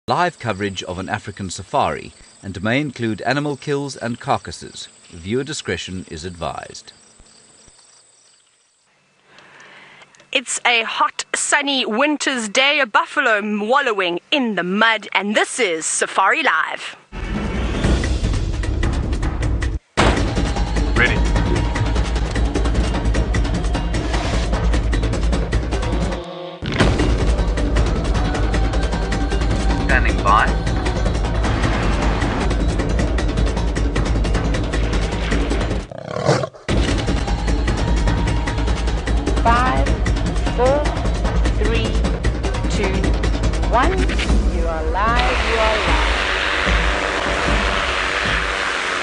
Live coverage of an African safari and may include animal kills and carcasses. Viewer discretion is advised. It's a hot, sunny winter's day, a buffalo wallowing in the mud, and this is Safari Live. Ready. Standing by. Five, 4, 3, 2, 1. You are live, you are live.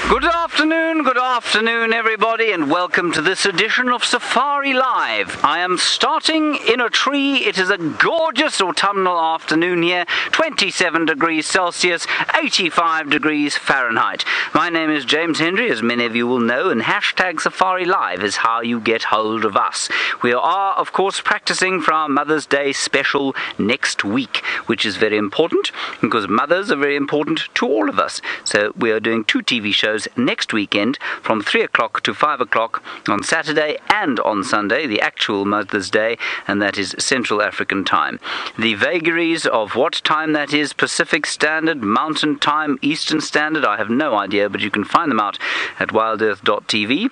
Good afternoon everybody, and welcome to this edition of Safari Live. I am starting in a tree. It is a gorgeous autumnal afternoon here, 27 degrees Celsius, 85 degrees Fahrenheit. My name is James Hendry, as many of you will know, and hashtag Safari Live is how you get hold of us. We are, of course, practicing for our Mother's Day special next week, which is very important because mothers are very important to all of us. So we are doing 2 TV shows next weekend from 3 o'clock to 5 o'clock on Saturday and on Sunday, the actual Mother's Day, and that is Central African time. The vagaries of what time that is, Pacific Standard, Mountain Time, Eastern Standard, I have no idea, but you can find them out at WildEarthTV.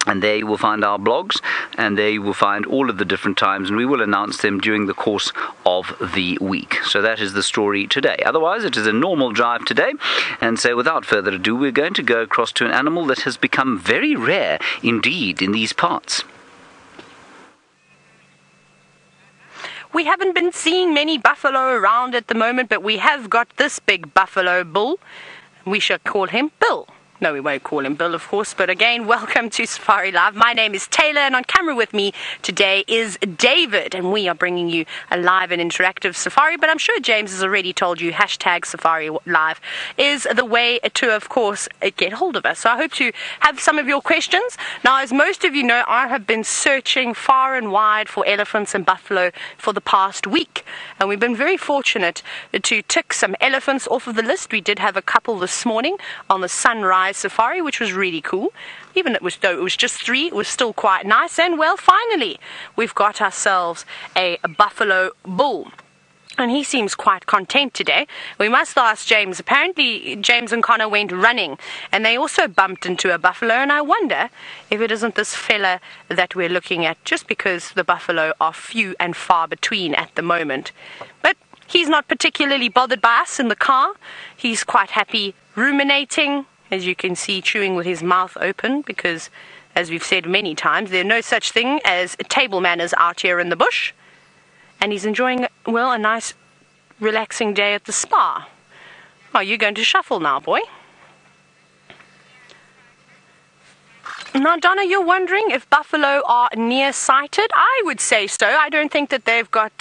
And there you will find our blogs, and there you will find all of the different times, and we will announce them during the course of the week. So that is the story today. Otherwise, it is a normal drive today, and so without further ado, we're going to go across to an animal that has become very rare indeed in these parts. We haven't been seeing many buffalo around at the moment, but we have got this big buffalo bull. We shall call him Bill. No, we won't call him Bill, of course, but again, welcome to Safari Live. My name is Taylor, and on camera with me today is David, and we are bringing you a live and interactive safari, but I'm sure James has already told you hashtag Safari Live is the way to, of course, get hold of us. So I hope to have some of your questions. Now, as most of you know, I have been searching far and wide for elephants and buffalo for the past week, and we've been very fortunate to tick some elephants off of the list. We did have a couple this morning on the sunrise safari, which was really cool. Even though it was just 3, it was still quite nice. And well, finally we've got ourselves a buffalo bull, and he seems quite content today. We must ask James. Apparently James and Connor went running and they also bumped into a buffalo, and I wonder if it isn't this fella that we're looking at, just because the buffalo are few and far between at the moment. But he's not particularly bothered by us in the car. He's quite happy ruminating, as you can see, chewing with his mouth open, because, as we've said many times, there's no such thing as table manners out here in the bush. And he's enjoying, well, a nice, relaxing day at the spa. Oh, you're going to shuffle now, boy. Now, Donna, you're wondering if buffalo are nearsighted. I would say so. I don't think that they've got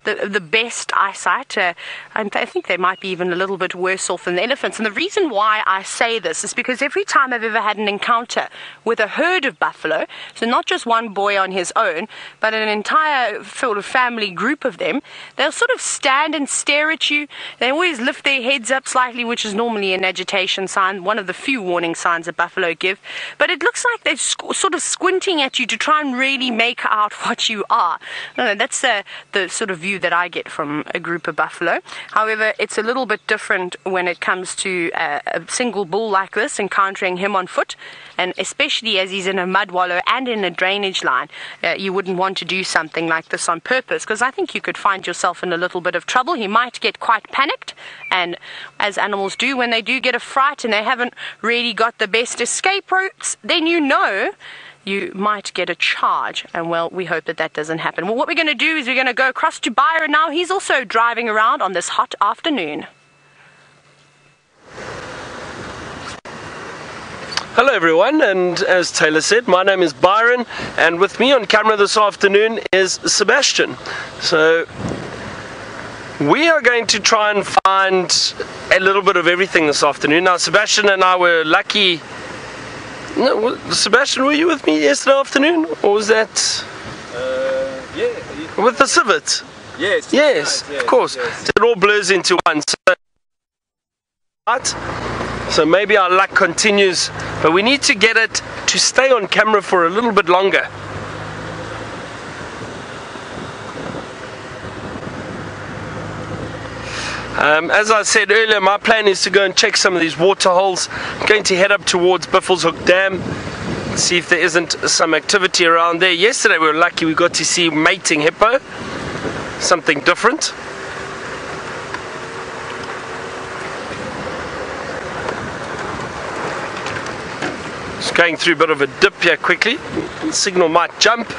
the best eyesight. I think they might be even a little bit worse off than the elephants. And the reason why I say this is because every time I've ever had an encounter with a herd of buffalo, so not just one boy on his own, but an entire sort of family group of them, they'll sort of stand and stare at you. They always lift their heads up slightly, which is normally an agitation sign, one of the few warning signs that buffalo give. But it looks like they're sort of squinting at you to try and really make out what you are. No, that's the sort of view that I get from a group of buffalo. However, it's a little bit different when it comes to a single bull like this, encountering him on foot, and especially as he's in a mud wallow and in a drainage line. You wouldn't want to do something like this on purpose, because I think you could find yourself in a little bit of trouble. He might get quite panicked, and as animals do when they do get a fright and they haven't really got the best escape routes, then you know you might get a charge, and well, we hope that that doesn't happen. Well, what we're going to do is we're going to go across to Byron now. He's also driving around on this hot afternoon. Hello everyone, and as Taylor said, my name is Byron, and with me on camera this afternoon is Sebastian. So we are going to try and find a little bit of everything this afternoon. Now, Sebastian and I were lucky. No, Sebastian, were you with me yesterday afternoon, or was that Yeah. with the civet? Yes. Yes, of course. Yes. So it all blurs into one. So maybe our luck continues, but we need to get it to stay on camera for a little bit longer. As I said earlier, my plan is to go and check some of these water holes. I'm going to head up towards Biffles Hook Dam, see if there isn't some activity around there. Yesterday we were lucky, we got to see mating hippo, something different. Just going through a bit of a dip here quickly. The signal might jump.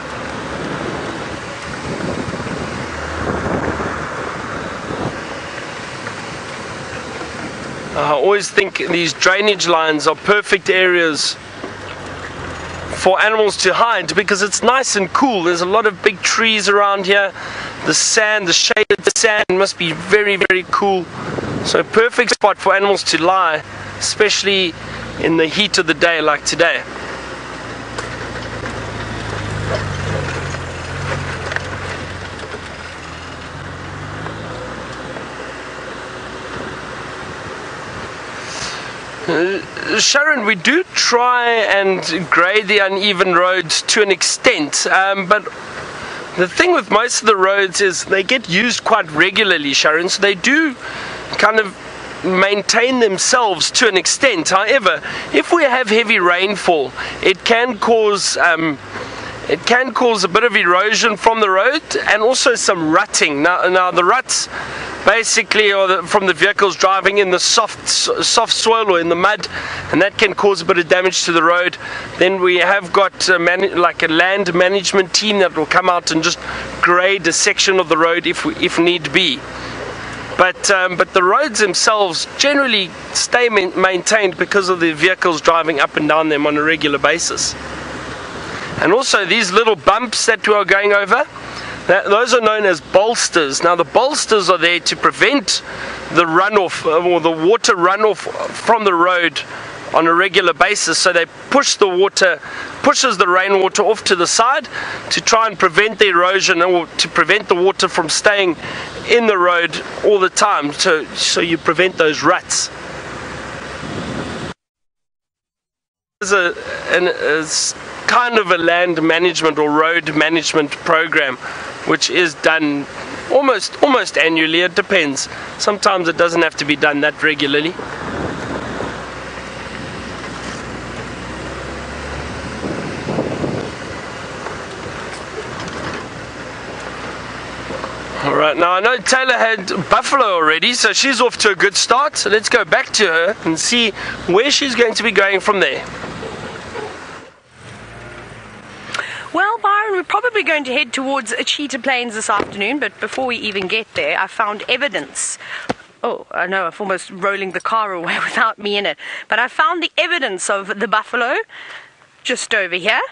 I always think these drainage lines are perfect areas for animals to hide because it's nice and cool. There's a lot of big trees around here. The sand, the shaded sand must be very, very cool. So perfect spot for animals to lie, especially in the heat of the day like today. Sharon, we do try and grade the uneven roads to an extent, but the thing with most of the roads is they get used quite regularly, Sharon, so they do kind of maintain themselves to an extent. However, if we have heavy rainfall, it can cause a bit of erosion from the road and also some rutting. Now the ruts basically are from the vehicles driving in the soft soil or in the mud, and that can cause a bit of damage to the road. Then we have got like a land management team that will come out and just grade a section of the road if need be. But the roads themselves generally stay maintained because of the vehicles driving up and down them on a regular basis. And also these little bumps that we are going over, those are known as bolsters. Now the bolsters are there to prevent the runoff or the water runoff from the road on a regular basis. So they pushes the rainwater off to the side to try and prevent the erosion or to prevent the water from staying in the road all the time. So you prevent those ruts. There's kind of a land management or road management program which is done almost annually. It depends. Sometimes it doesn't have to be done that regularly. Alright, now I know Taylor had buffalo already, so she's off to a good start. So let's go back to her and see where she's going to be going from there. Well, Byron, we're probably going to head towards Cheetah Plains this afternoon, but before we even get there, I found evidence. Oh, I know, I'm almost rolling the car away without me in it. But I found the evidence of the buffalo just over here.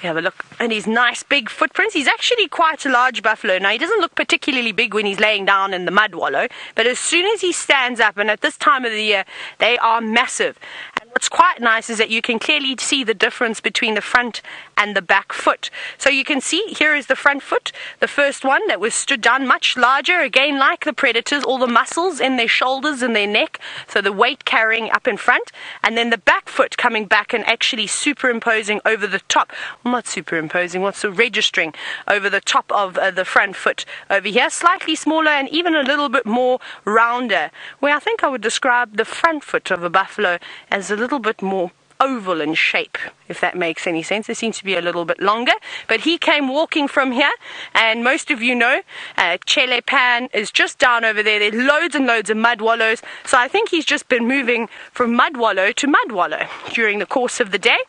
We have a look at his nice big footprints. He's actually quite a large buffalo. Now, he doesn't look particularly big when he's laying down in the mud wallow, but as soon as he stands up, and at this time of the year, they are massive. And what's quite nice is that you can clearly see the difference between the front and the back foot. So you can see here is the front foot, the first one that was stood down, much larger, again like the predators, all the muscles in their shoulders and their neck, so the weight carrying up in front, and then the back foot coming back and actually superimposing over the top. Well, not superimposing, what's the registering over the top of the front foot over here, slightly smaller and even a little bit more rounder, where I think I would describe the front foot of a buffalo as a little bit more oval in shape, if that makes any sense. It seems to be a little bit longer, but he came walking from here, and most of you know Chele Pan is just down over there. There's loads and loads of mud wallows, so I think he's just been moving from mud wallow to mud wallow during the course of the day.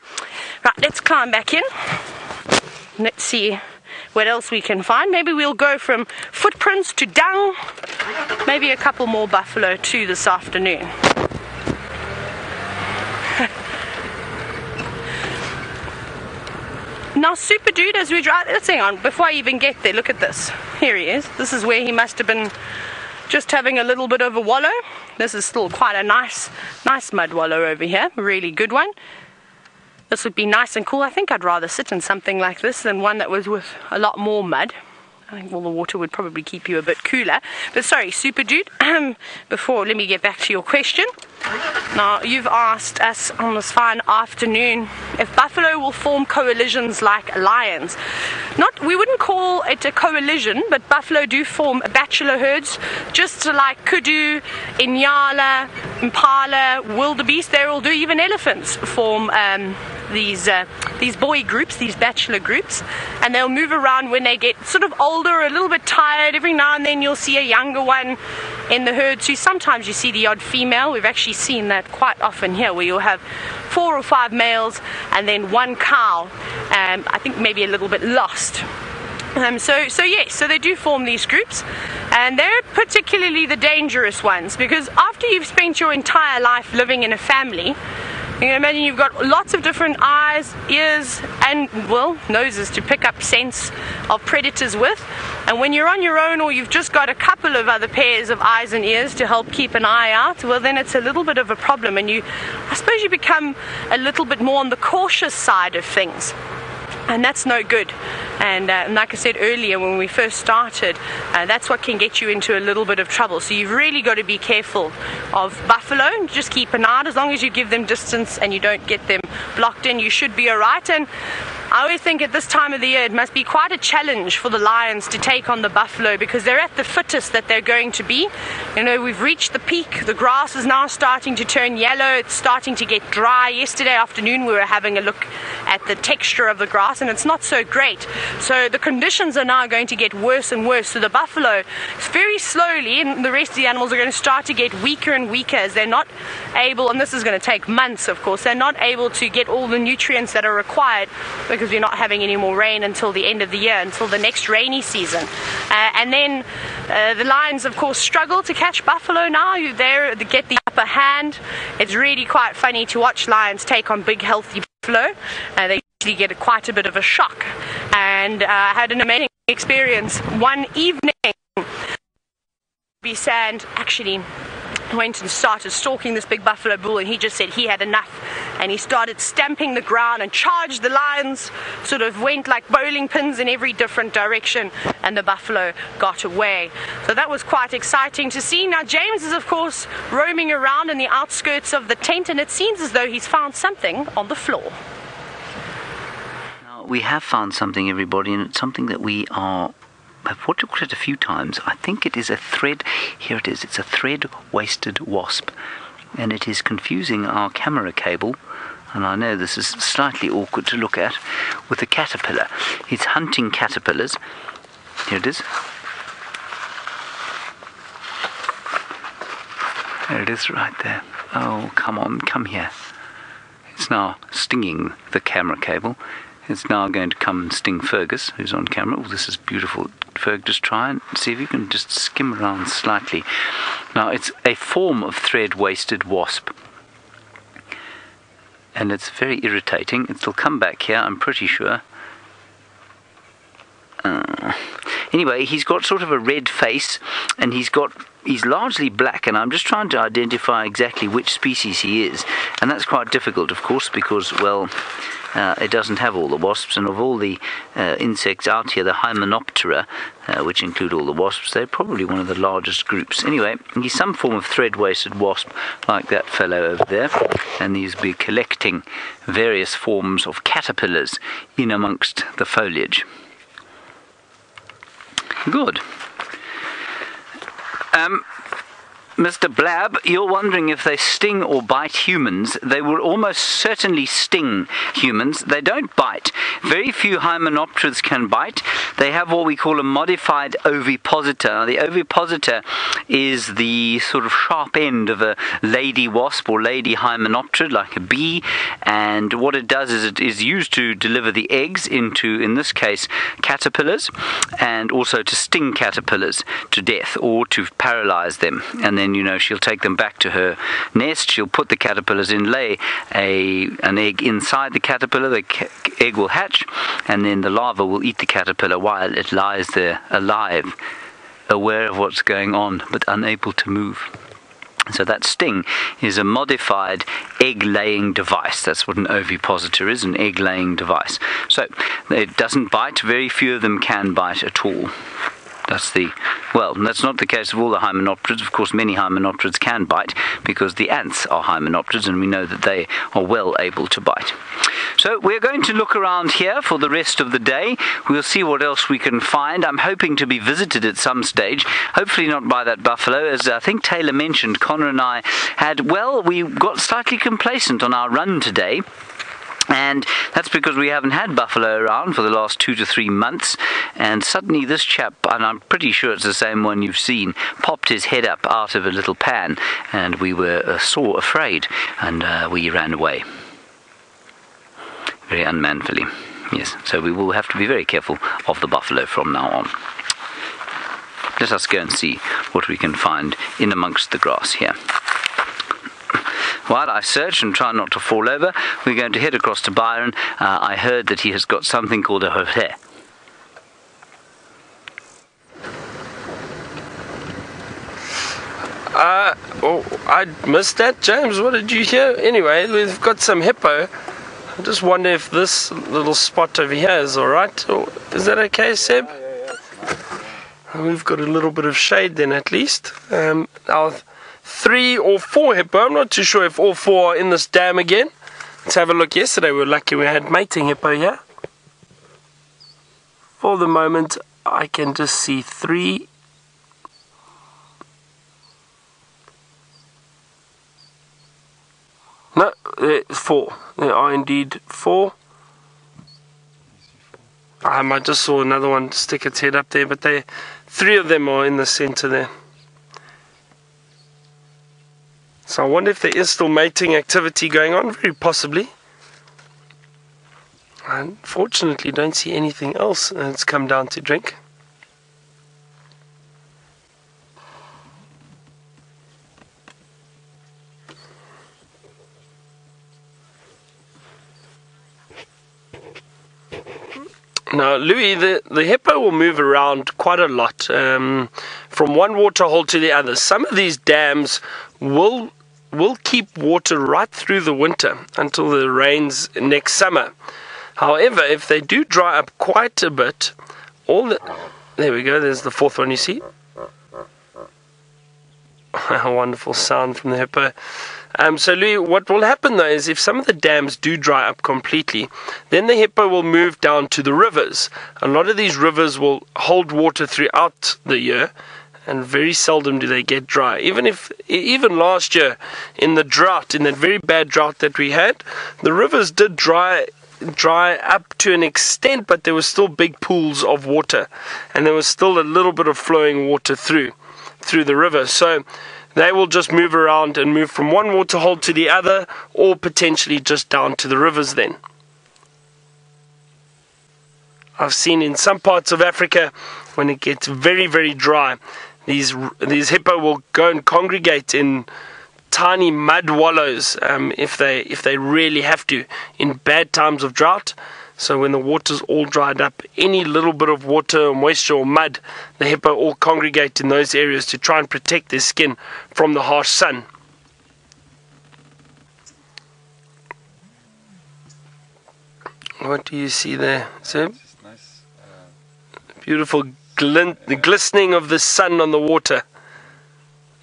Right, let's climb back in. Let's see what else we can find. Maybe we'll go from footprints to dung, maybe a couple more buffalo too this afternoon. Now, Super Dude, as we drive, let's hang on, before I even get there, look at this. Here he is. This is where he must have been just having a little bit of a wallow. This is still quite a nice mud wallow over here, a really good one. This would be nice and cool. I think I'd rather sit in something like this than one that was with a lot more mud. I think all the water would probably keep you a bit cooler. But sorry, Super Dude, before, let me get back to your question. Now, you've asked us on this fine afternoon if buffalo will form coalitions like lions. We wouldn't call it a coalition, but buffalo do form bachelor herds, just like kudu, inyala, impala, wildebeest. They all do. Even elephants form these boy groups, these bachelor groups, and they'll move around when they get sort of older, a little bit tired. Every now and then you'll see a younger one in the herd too. Sometimes you see the odd female. We've actually seen that quite often here, where you'll have 4 or 5 males and then one cow, I think maybe a little bit lost. So they do form these groups, and they're particularly the dangerous ones, because after you've spent your entire life living in a family, you can imagine you've got lots of different eyes, ears, and, well, noses to pick up scents of predators with. And when you're on your own, or you've just got a couple of other pairs of eyes and ears to help keep an eye out, well, then it's a little bit of a problem, and I suppose you become a little bit more on the cautious side of things. And that's no good. And like I said earlier when we first started, that's what can get you into a little bit of trouble. So you've really got to be careful of buffalo. Just keep an eye out. As long as you give them distance and you don't get them blocked in, you should be alright. And I always think at this time of the year it must be quite a challenge for the lions to take on the buffalo, because they're at the fittest that they're going to be. You know, we've reached the peak. The grass is now starting to turn yellow. It's starting to get dry. Yesterday afternoon we were having a look at the texture of the grass, and it's not so great. So the conditions are now going to get worse and worse. So the buffalo, very slowly, and the rest of the animals are going to start to get weaker and weaker as they're not able, and this is going to take months of course, they're not able to get all the nutrients that are required, because we're not having any more rain until the end of the year, until the next rainy season. And then the lions of course struggle to catch buffalo now. They get the upper hand. It's really quite funny to watch lions take on big healthy buffalo. They usually get quite a bit of a shock. And I had an amazing experience one evening. Sand actually went and started stalking this big buffalo bull, and he just said he had enough, and he started stamping the ground and charged the lions, sort of went like bowling pins in every different direction, and the buffalo got away. So that was quite exciting to see. Now James is of course roaming around in the outskirts of the tent, and it seems as though he's found something on the floor. Now, we have found something, everybody, and it's something that I've watched it a few times. I think it is a thread. Here it is. It's a thread-waisted wasp, and it is confusing our camera cable. And I know this is slightly awkward to look at with a caterpillar. It's hunting caterpillars. Here it is. There it is, right there. Oh, come on, come here. It's now stinging the camera cable. It's now going to come and sting Fergus, who's on camera. Oh, this is beautiful. Ferg, just try and see if you can just skim around slightly. Now, it's a form of thread-waisted wasp, and it's very irritating. It'll come back here, I'm pretty sure. Anyway, he's got sort of a red face, and he's largely black, and I'm just trying to identify exactly which species he is. And that's quite difficult, of course, because, well, it doesn't have all the wasps, and of all the insects out here, the Hymenoptera, which include all the wasps, they're probably one of the largest groups. Anyway, he's some form of thread-waisted wasp, like that fellow over there, and these be collecting various forms of caterpillars in amongst the foliage. Good. Mr. Blab, you're wondering if they sting or bite humans. They will almost certainly sting humans. They don't bite. Very few Hymenopterans can bite. They have what we call a modified ovipositor. Now, the ovipositor is the sort of sharp end of a lady wasp or lady Hymenoptera, like a bee, and what it does is it is used to deliver the eggs into, in this case, caterpillars, and also to sting caterpillars to death or to paralyze them. And then, you know, she'll take them back to her nest. She'll put the caterpillars in, lay an egg inside the caterpillar. The egg will hatch, and then the larva will eat the caterpillar while it lies there alive, aware of what's going on but unable to move. So that sting is a modified egg-laying device. That's what an ovipositor is, an egg-laying device. So it doesn't bite. Very few of them can bite at all. Well, that's not the case of all the hymenopterids. Of course, many hymenopterids can bite because the ants are hymenopterids, and we know that they are well able to bite. So we're going to look around here for the rest of the day. We'll see what else we can find. I'm hoping to be visited at some stage, hopefully not by that buffalo. As I think Taylor mentioned, Connor and I we got slightly complacent on our run today. And that's because we haven't had buffalo around for the last 2 to 3 months, and suddenly this chap, and I'm pretty sure it's the same one you've seen, popped his head up out of a little pan, and we were sore afraid, and we ran away. Very unmanfully. Yes, so we will have to be very careful of the buffalo from now on. Let us go and see what we can find in amongst the grass here. While I search and try not to fall over, we're going to head across to Byron. I heard that he has got something called a Hosana. I missed that, James. What did you hear? Anyway, we've got some hippo. I just wonder if this little spot over here is alright. Is that okay, Seb? Yeah, we've got a little bit of shade then at least. Our 3 or 4 hippo. I'm not too sure if all 4 are in this dam again. Let's have a look. Yesterday we were lucky we had mating hippo here. For the moment I can just see 3. No, there's 4. There are indeed 4. I just saw another one stick its head up there, but 3 of them are in the center there. So I wonder if there is still mating activity going on. Very possibly. I unfortunately don't see anything else that's come down to drink. Now, Louis, the hippo will move around quite a lot from one water hole to the other. Some of these dams will keep water right through the winter until the rains next summer. However, if they do dry up quite a bit, there we go, there's the 4th one you see. A wonderful sound from the hippo. So Louis, what will happen though is if some of the dams do dry up completely, then the hippo will move down to the rivers. A lot of these rivers will hold water throughout the year, and very seldom do they get dry. Even last year in the drought, in that very bad drought that we had, the rivers did dry up to an extent, but there were still big pools of water, and there was still a little bit of flowing water through the river. So they will just move around and move from one water hole to the other, or potentially just down to the rivers then. I've seen in some parts of Africa, when it gets very, very dry, these hippo will go and congregate in tiny mud wallows if they really have to in bad times of drought. So when the water's all dried up, any little bit of water or moisture or mud, the hippo all congregate in those areas to try and protect their skin from the harsh sun. What do you see there, Seb? Nice. Beautiful the glistening of the sun on the water.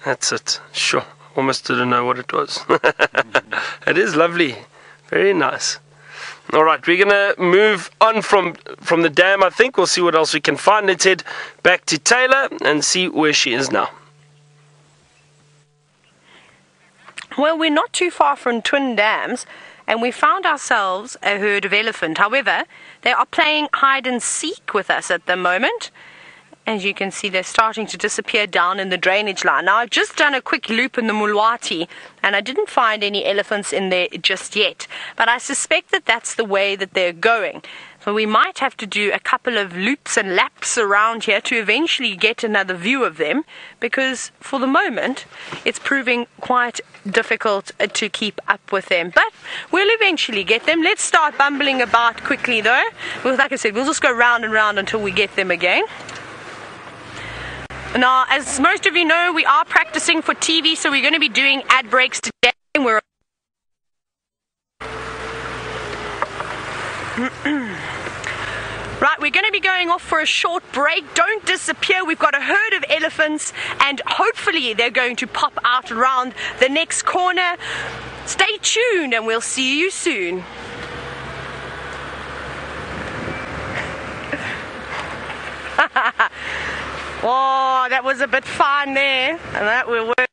That's it. Sure. Almost didn't know what it was. It is lovely. Very nice. Alright, we're going to move on from the dam, I think. We'll see what else we can find. Let's head back to Taylor and see where she is now. Well, we're not too far from twin dams, and we found ourselves a herd of elephant. However, they are playing hide and seek with us at the moment. As you can see, they're starting to disappear down in the drainage line. Now, I've just done a quick loop in the Mulwati, and I didn't find any elephants in there just yet. But I suspect that that's the way that they're going. So we might have to do a couple of loops and laps around here to eventually get another view of them, because for the moment, it's proving quite difficult to keep up with them. But we'll eventually get them. Let's start bumbling about quickly, though. Well, like I said, we'll just go round and round until we get them again. Now, as most of you know, we are practicing for TV, so we're going to be doing ad breaks today. Right, we're going to be going off for a short break. Don't disappear. We've got a herd of elephants and hopefully they're going to pop out around the next corner. Stay tuned and we'll see you soon. Oh, that was a bit fun there, and that will work.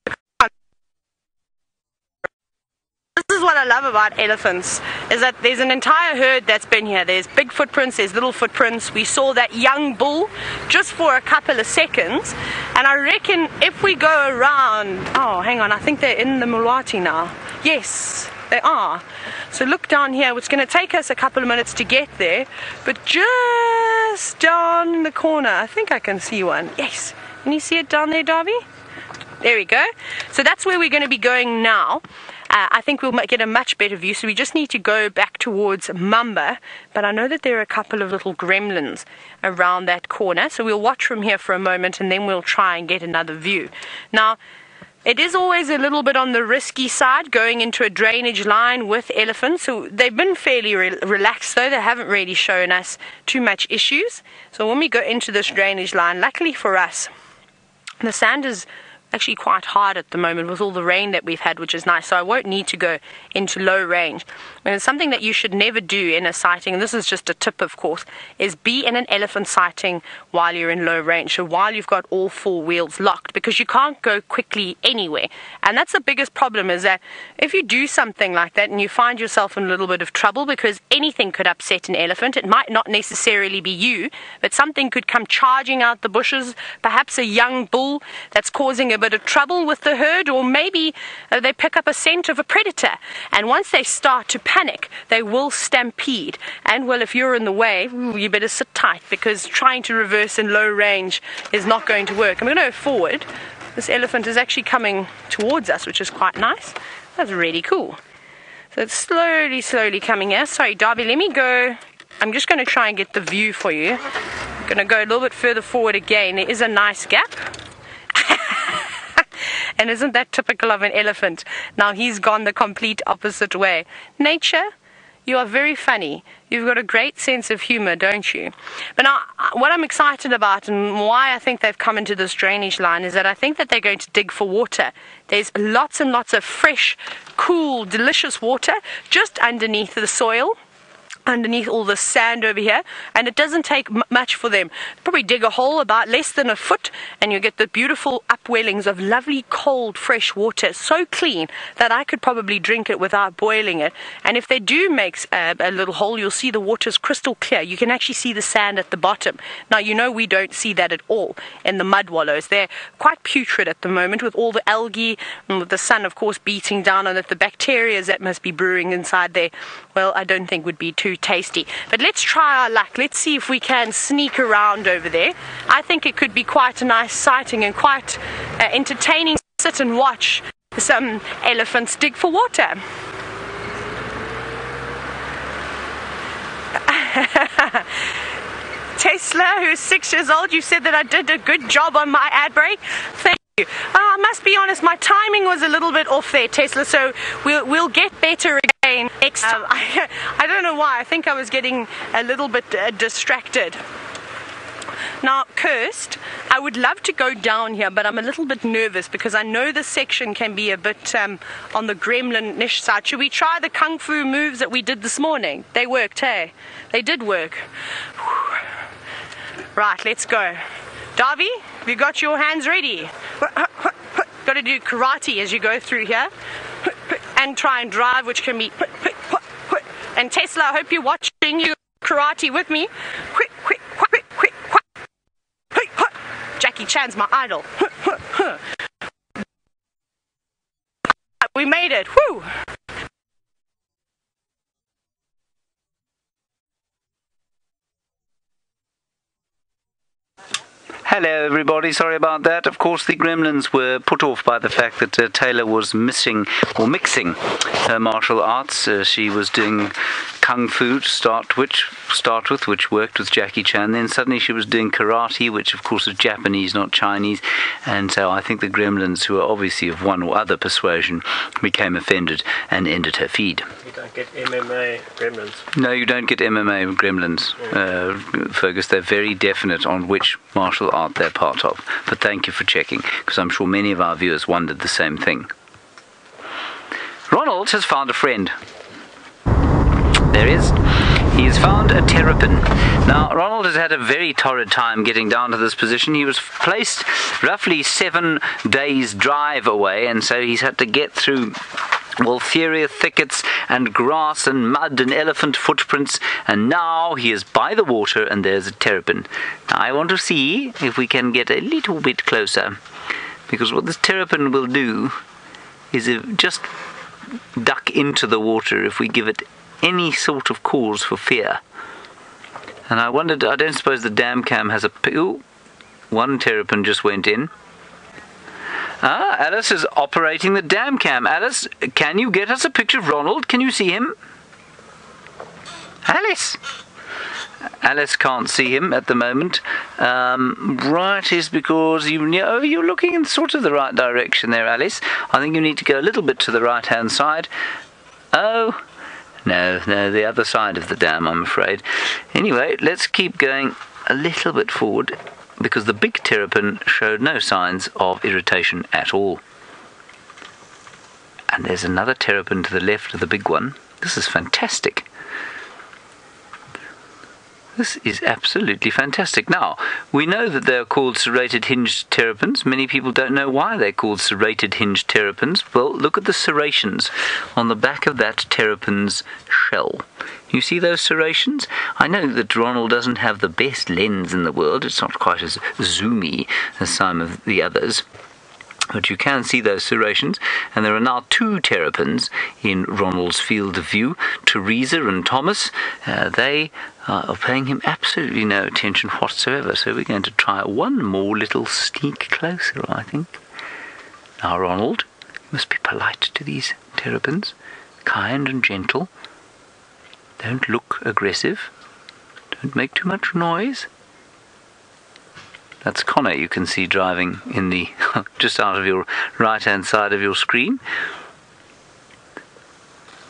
This is what I love about elephants, is that there's an entire herd that's been here. There's big footprints, there's little footprints. We saw that young bull just for a couple of seconds, and I reckon if we go around, oh hang on, I think they're in the Mulwati now. Yes, they are. So look down here. It's going to take us a couple of minutes to get there, but just down in the corner, I think I can see one. Yes, can you see it down there, Darby? There we go. So that's where we're going to be going now. I think we'll get a much better view, so we just need to go back towards Mamba, but I know that there are a couple of little gremlins around that corner, so we'll watch from here for a moment and then we'll try and get another view. Now, it is always a little bit on the risky side going into a drainage line with elephants, so they've been fairly relaxed though. They haven't really shown us too much issues. So when we go into this drainage line, luckily for us, the sand is actually quite hard at the moment with all the rain that we've had, which is nice, so I won't need to go into low range. And it's something that you should never do in a sighting, and this is just a tip of course, is be in an elephant sighting while you're in low range, so while you've got all four wheels locked, because you can't go quickly anywhere. And that's the biggest problem, is that if you do something like that and you find yourself in a little bit of trouble, because anything could upset an elephant, it might not necessarily be you, but something could come charging out the bushes, perhaps a young bull that's causing a bit of trouble with the herd, or maybe they pick up a scent of a predator, and once they start to panic they will stampede, and well, if you're in the way, you better sit tight, because trying to reverse in low range is not going to work. I'm going to go forward. This elephant is actually coming towards us, which is quite nice. That's really cool. So it's slowly coming here. Sorry Darby, let me go. I'm just going to try and get the view for you. I'm going to go a little bit further forward again. There is a nice gap. And isn't that typical of an elephant? Now he's gone the complete opposite way. Nature, you are very funny. You've got a great sense of humor, don't you? But now, what I'm excited about and why I think they've come into this drainage line is that I think that they're going to dig for water. There's lots and lots of fresh, cool, delicious water just underneath the soil, underneath all the sand over here, and it doesn't take much for them. Probably dig a hole about less than a foot and you get the beautiful upwellings of lovely cold fresh water, so clean that I could probably drink it without boiling it. And if they do make a little hole, you'll see the water's crystal clear. You can actually see the sand at the bottom. Now you know we don't see that at all in the mud wallows. They're quite putrid at the moment with all the algae and with the sun of course beating down on it. The bacteria that must be brewing inside there, well, I don't think would be too tasty. But let's try our luck. Let's see if we can sneak around over there. I think it could be quite a nice sighting and quite entertaining to sit and watch some elephants dig for water. Tesla, who's 6 years old, you said that I did a good job on my ad break. Thank you. I must be honest, my timing was a little bit off there, Tesla, so we'll get better again next time. I don't know why. I think I was getting a little bit distracted. Now, Kirst, I would love to go down here, but I'm a little bit nervous because I know this section can be a bit on the gremlin-ish side. Should we try the kung fu moves that we did this morning? They worked, hey? They did work. Right, let's go. Darby, have you got your hands ready? Got to do karate as you go through here. And try and drive, which can be... And Tesla, I hope you're watching your karate with me. Jackie Chan's my idol. We made it. Woo! Hello everybody, sorry about that. Of course the gremlins were put off by the fact that Taylor was missing or mixing her martial arts. She was doing kung fu to start with, which worked with Jackie Chan. Then suddenly she was doing karate, which of course is Japanese, not Chinese. And so I think the gremlins, who are obviously of one or other persuasion, became offended and ended her feed. You don't get MMA gremlins. No, you don't get MMA gremlins, Fergus. They're very definite on which martial art they're part of. But thank you for checking, because I'm sure many of our viewers wondered the same thing. Ronald has found a friend. There he is. He has found a terrapin. Now, Ronald has had a very torrid time getting down to this position. He was placed roughly 7 days' drive away, and so he's had to get through Wolferia thickets and grass and mud and elephant footprints, and now he is by the water and there's a terrapin. Now, I want to see if we can get a little bit closer, because what this terrapin will do is just duck into the water if we give it any sort of cause for fear. And I wondered, I don't suppose the dam cam has a... Ooh, one terrapin just went in. Alice is operating the dam cam. Alice, can you get us a picture of Ronald? Can you see him? Alice! Alice can't see him at the moment. Right is because you're looking in sort of the right direction there, Alice. I think you need to go a little bit to the right-hand side. Oh, no, the other side of the dam, I'm afraid. Anyway, let's keep going a little bit forward, because the big terrapin showed no signs of irritation at all. And there's another terrapin to the left of the big one. This is fantastic. This is absolutely fantastic. Now, we know that they're called serrated hinged terrapins. Many people don't know why they're called serrated hinged terrapins. Well, look at the serrations on the back of that terrapin's shell. You see those serrations? I know that Ronald doesn't have the best lens in the world. It's not quite as zoomy as some of the others. But you can see those serrations, and there are now 2 terrapins in Ronald's field of view, Teresa and Thomas. They are paying him absolutely no attention whatsoever, so we're going to try one more little sneak closer, I think. Now, Ronald, you must be polite to these terrapins, kind and gentle. Don't look aggressive. Don't make too much noise. That's Connor, you can see driving in the just out of your right-hand side of your screen.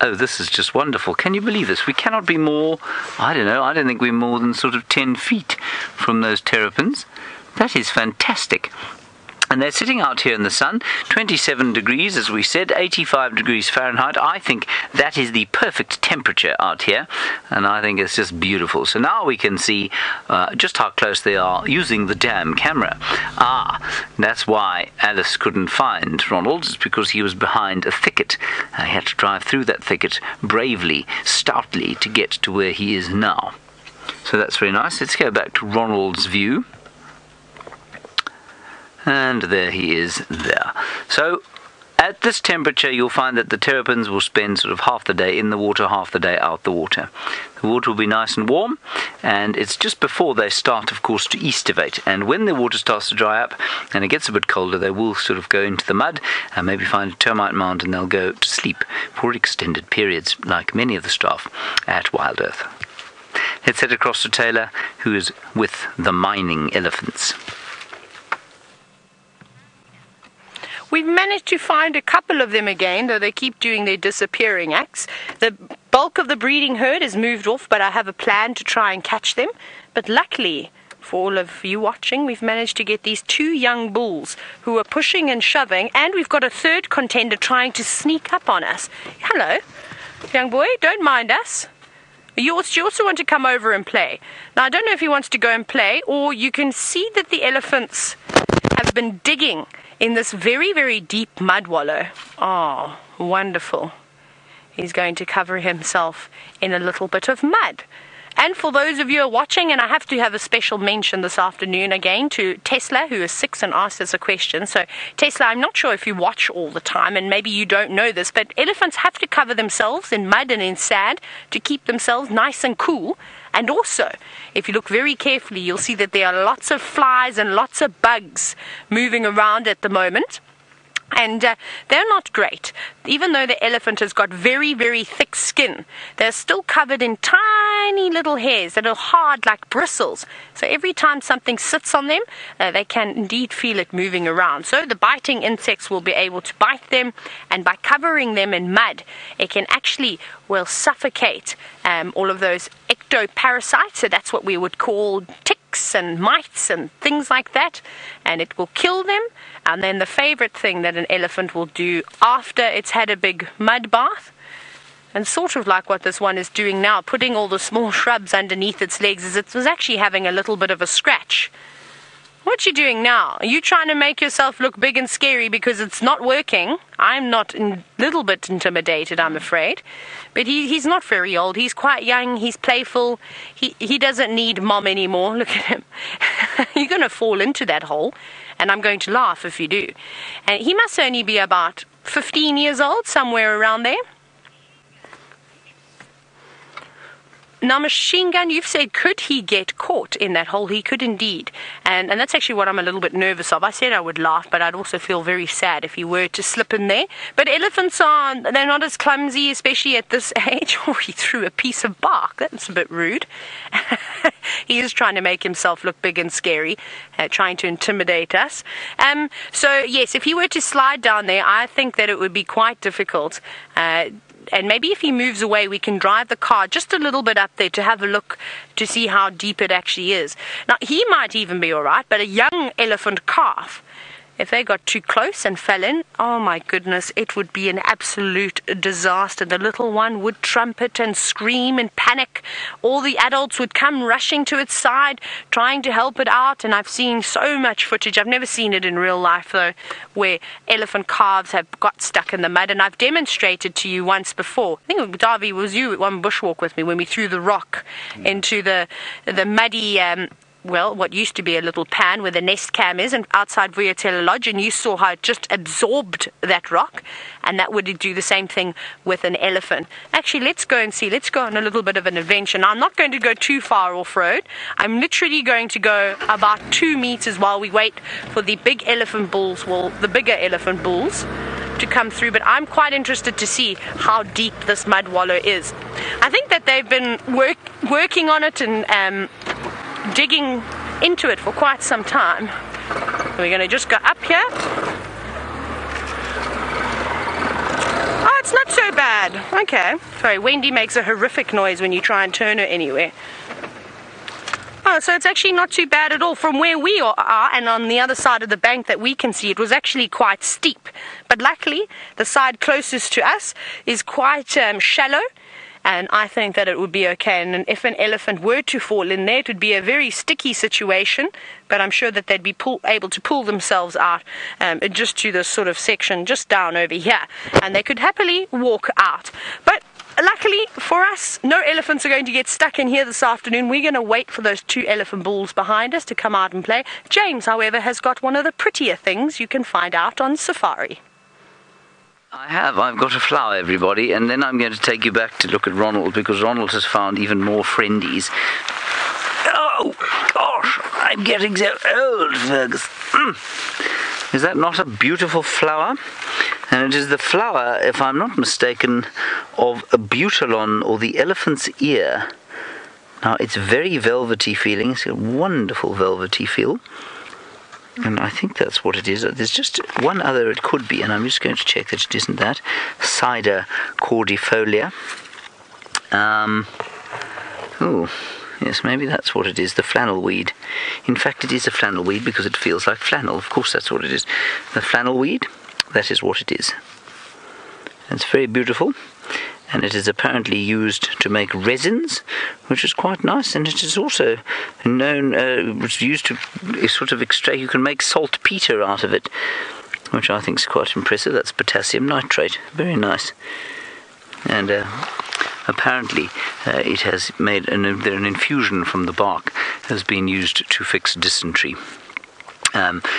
Oh, this is just wonderful. Can you believe this? We cannot be more, I don't think we're more than sort of 10 feet from those terrapins. That is fantastic. And they're sitting out here in the sun, 27 degrees, as we said, 85 degrees Fahrenheit. I think that is the perfect temperature out here, and I think it's just beautiful. So now we can see just how close they are using the dam camera. That's why Alice couldn't find Ronald. It's because he was behind a thicket. He had to drive through that thicket bravely, stoutly, to get to where he is now. So that's very nice. Let's go back to Ronald's view. And there he is there. So at this temperature, you'll find that the terrapins will spend sort of half the day in the water, half the day out the water. The water will be nice and warm, and it's just before they start, of course, to estivate. And when the water starts to dry up and it gets a bit colder, they will sort of go into the mud and maybe find a termite mound, and they'll go to sleep for extended periods, like many of the staff at Wild Earth. Let's head across to Taylor, who is with the mining elephants. We've managed to find a couple of them again, though they keep doing their disappearing acts. The bulk of the breeding herd has moved off, but I have a plan to try and catch them. But luckily, for all of you watching, we've managed to get these 2 young bulls who are pushing and shoving, and we've got a third contender trying to sneak up on us. Hello, young boy, don't mind us. You also want to come over and play. Now, I don't know if he wants to go and play, or you can see that the elephants have been digging in this very, very deep mud wallow. Oh, wonderful. He's going to cover himself in a little bit of mud. And for those of you who are watching, and I have to have a special mention this afternoon again to Tesla, who is 6 and asked us a question. So, Tesla, I'm not sure if you watch all the time, and maybe you don't know this, but elephants have to cover themselves in mud and in sand to keep themselves nice and cool. And also, if you look very carefully, you'll see that there are lots of flies and lots of bugs moving around at the moment. And they're not great. Even though the elephant has got very, very thick skin, they're still covered in tiny little hairs that are hard like bristles. So every time something sits on them, they can indeed feel it moving around. So the biting insects will be able to bite them, and by covering them in mud, it can actually, well, suffocate all of those ectoparasites. So that's what we would call ticks and mites and things like that, and it will kill them. And then the favorite thing that an elephant will do after it's had a big mud bath, and sort of like what this one is doing now, putting all the small shrubs underneath its legs, is it was actually having a little bit of a scratch. What you doing now? Are you trying to make yourself look big and scary because it's not working? I'm not a little bit intimidated, I'm afraid. But he's not very old. He's quite young. He's playful. He doesn't need mom anymore. Look at him. You're going to fall into that hole, and I'm going to laugh if you do. And he must only be about 15 years old, somewhere around there. Now, Machine Gun, you've said, could he get caught in that hole? He could indeed. And that's actually what I'm a little bit nervous of. I said I would laugh, but I'd also feel very sad if he were to slip in there. But elephants they're not as clumsy, especially at this age. Oh, he threw a piece of bark. That's a bit rude. He is trying to make himself look big and scary, trying to intimidate us. So, yes, if he were to slide down there, I think that it would be quite difficult. And maybe if he moves away, we can drive the car just a little bit up there to have a look to see how deep it actually is. Now, he might even be all right, but a young elephant calf, if they got too close and fell in, oh my goodness, it would be an absolute disaster. The little one would trumpet and scream and panic. All the adults would come rushing to its side, trying to help it out. And I've seen so much footage. I've never seen it in real life, though, where elephant calves have got stuck in the mud. And I've demonstrated to you once before. I think, Darby, was you at one bushwalk with me when we threw the rock into the muddy... well, what used to be a little pan where the nest cam is, and outside Vuyatela Lodge, and you saw how it just absorbed that rock, and that would do the same thing with an elephant. Actually, let's go and see. Let's go on a little bit of an adventure. Now, I'm not going to go too far off-road. I'm literally going to go about 2 meters while we wait for the big elephant bulls, well, the bigger elephant bulls, to come through, but I'm quite interested to see how deep this mud wallow is. I think that they've been working on it and digging into it for quite some time. We're going to just go up here. Oh, it's not so bad. Okay. Sorry, Wendy makes a horrific noise when you try and turn her anywhere. Oh, so it's actually not too bad at all. From where we are, and on the other side of the bank that we can see, it was actually quite steep. But luckily, the side closest to us is quite shallow. And I think that it would be okay. And if an elephant were to fall in there, it would be a very sticky situation. But I'm sure that they'd be able to pull themselves out just to this sort of section just down over here. And they could happily walk out. But luckily for us, no elephants are going to get stuck in here this afternoon. We're going to wait for those 2 elephant bulls behind us to come out and play. James, however, has got one of the prettier things you can find out on safari. I've got a flower, everybody, and then I'm going to take you back to look at Ronald, because Ronald has found even more friendies. Oh, gosh, I'm getting so old, Fergus. Is that not a beautiful flower? And it is the flower, if I'm not mistaken, of a butalon, or the elephant's ear. Now, it's very velvety feeling. It's a wonderful velvety feel. And I think that's what it is. There's just one other it could be, and I'm just going to check that it isn't that. Cider cordifolia. Oh, yes, maybe that's what it is, the flannel weed. In fact, it is a flannel weed because it feels like flannel. Of course, that's what it is. The flannel weed, that is what it is. It's very beautiful. And it is apparently used to make resins, which is quite nice. And it is also known, it's used to sort of extract, you can make saltpeter out of it, which I think is quite impressive. That's potassium nitrate, very nice. And apparently it has made an infusion from the bark has been used to fix dysentery.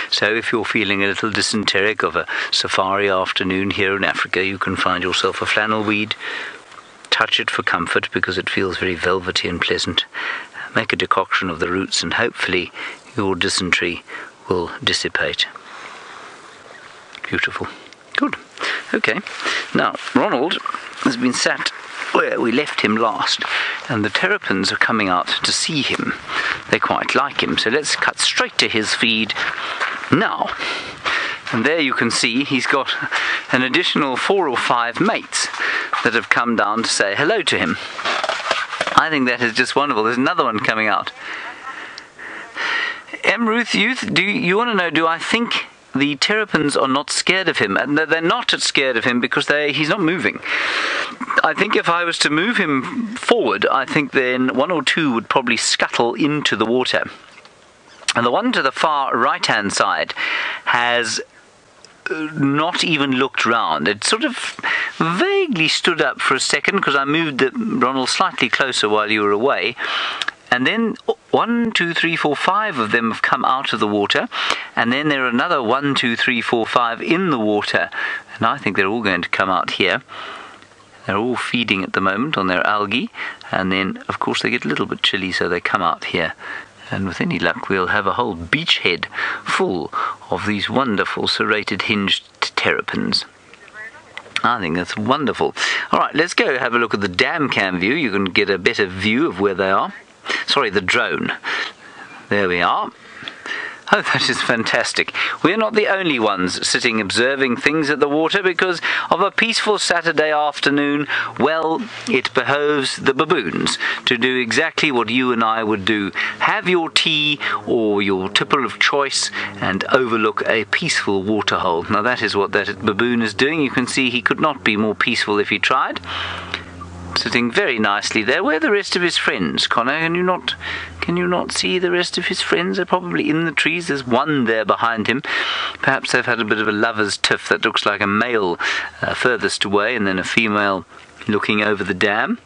So if you're feeling a little dysenteric of a safari afternoon here in Africa, you can find yourself a flannel weed, touch it for comfort because it feels very velvety and pleasant, make a decoction of the roots, and hopefully your dysentery will dissipate. Beautiful. Good. Okay. Now, Ronald has been sat where we left him last, and the Terrapins are coming out to see him. They quite like him, so let's cut straight to his feed now. And there you can see he's got an additional 4 or 5 mates that have come down to say hello to him. I think that is just wonderful. There's another one coming out. Ruth Youth, do you want to know, do I think the Terrapins are not scared of him? And they're not scared of him because he's not moving. I think if I was to move him forward, I think then 1 or 2 would probably scuttle into the water. And the one to the far right-hand side has not even looked round. It sort of vaguely stood up for a second because I moved Ronald slightly closer while you were away. And then 1, 2, 3, 4, 5 of them have come out of the water. And then there are another 1, 2, 3, 4, 5 in the water. And I think they're all going to come out here. They're all feeding at the moment on their algae. And then, of course, they get a little bit chilly, so they come out here. And with any luck, we'll have a whole beachhead full of these wonderful serrated hinged terrapins. I think that's wonderful. All right, let's go have a look at the dam cam view. You can get a better view of where they are. Sorry, the drone. There we are. Oh, that is fantastic. We're not the only ones sitting observing things at the water because of a peaceful Saturday afternoon. Well, it behoves the baboons to do exactly what you and I would do. Have your tea or your tipple of choice and overlook a peaceful waterhole. Now that is what that baboon is doing. You can see he could not be more peaceful if he tried. Sitting very nicely there. Where are the rest of his friends, Connor? Can you not see the rest of his friends? They're probably in the trees. There's one there behind him. Perhaps they've had a bit of a lover's tiff. That looks like a male furthest away and then a female looking over the dam.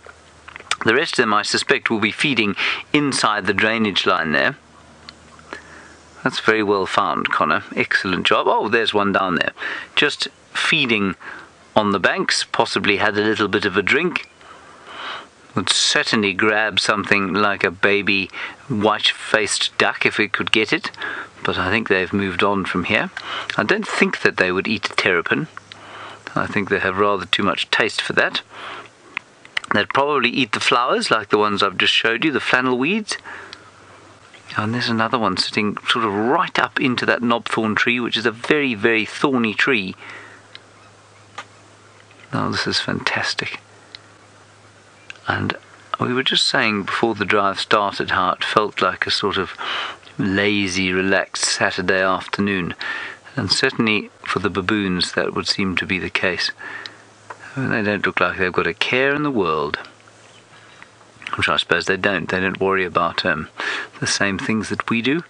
The rest of them, I suspect, will be feeding inside the drainage line there. That's very well found, Connor. Excellent job. Oh, there's one down there. Just feeding on the banks. Possibly had a little bit of a drink. Would certainly grab something like a baby white-faced duck if it could get it, but I think they've moved on from here. I don't think that they would eat a terrapin. I think they have rather too much taste for that. They'd probably eat the flowers like the ones I've just showed you, the flannel weeds. And there's another one sitting sort of right up into that knobthorn tree, which is a very, very thorny tree. Oh, this is fantastic. And we were just saying before the drive started how it felt like a sort of lazy, relaxed Saturday afternoon. And certainly for the baboons that would seem to be the case. They don't look like they've got a care in the world. Which I suppose they don't. They don't worry about the same things that we do.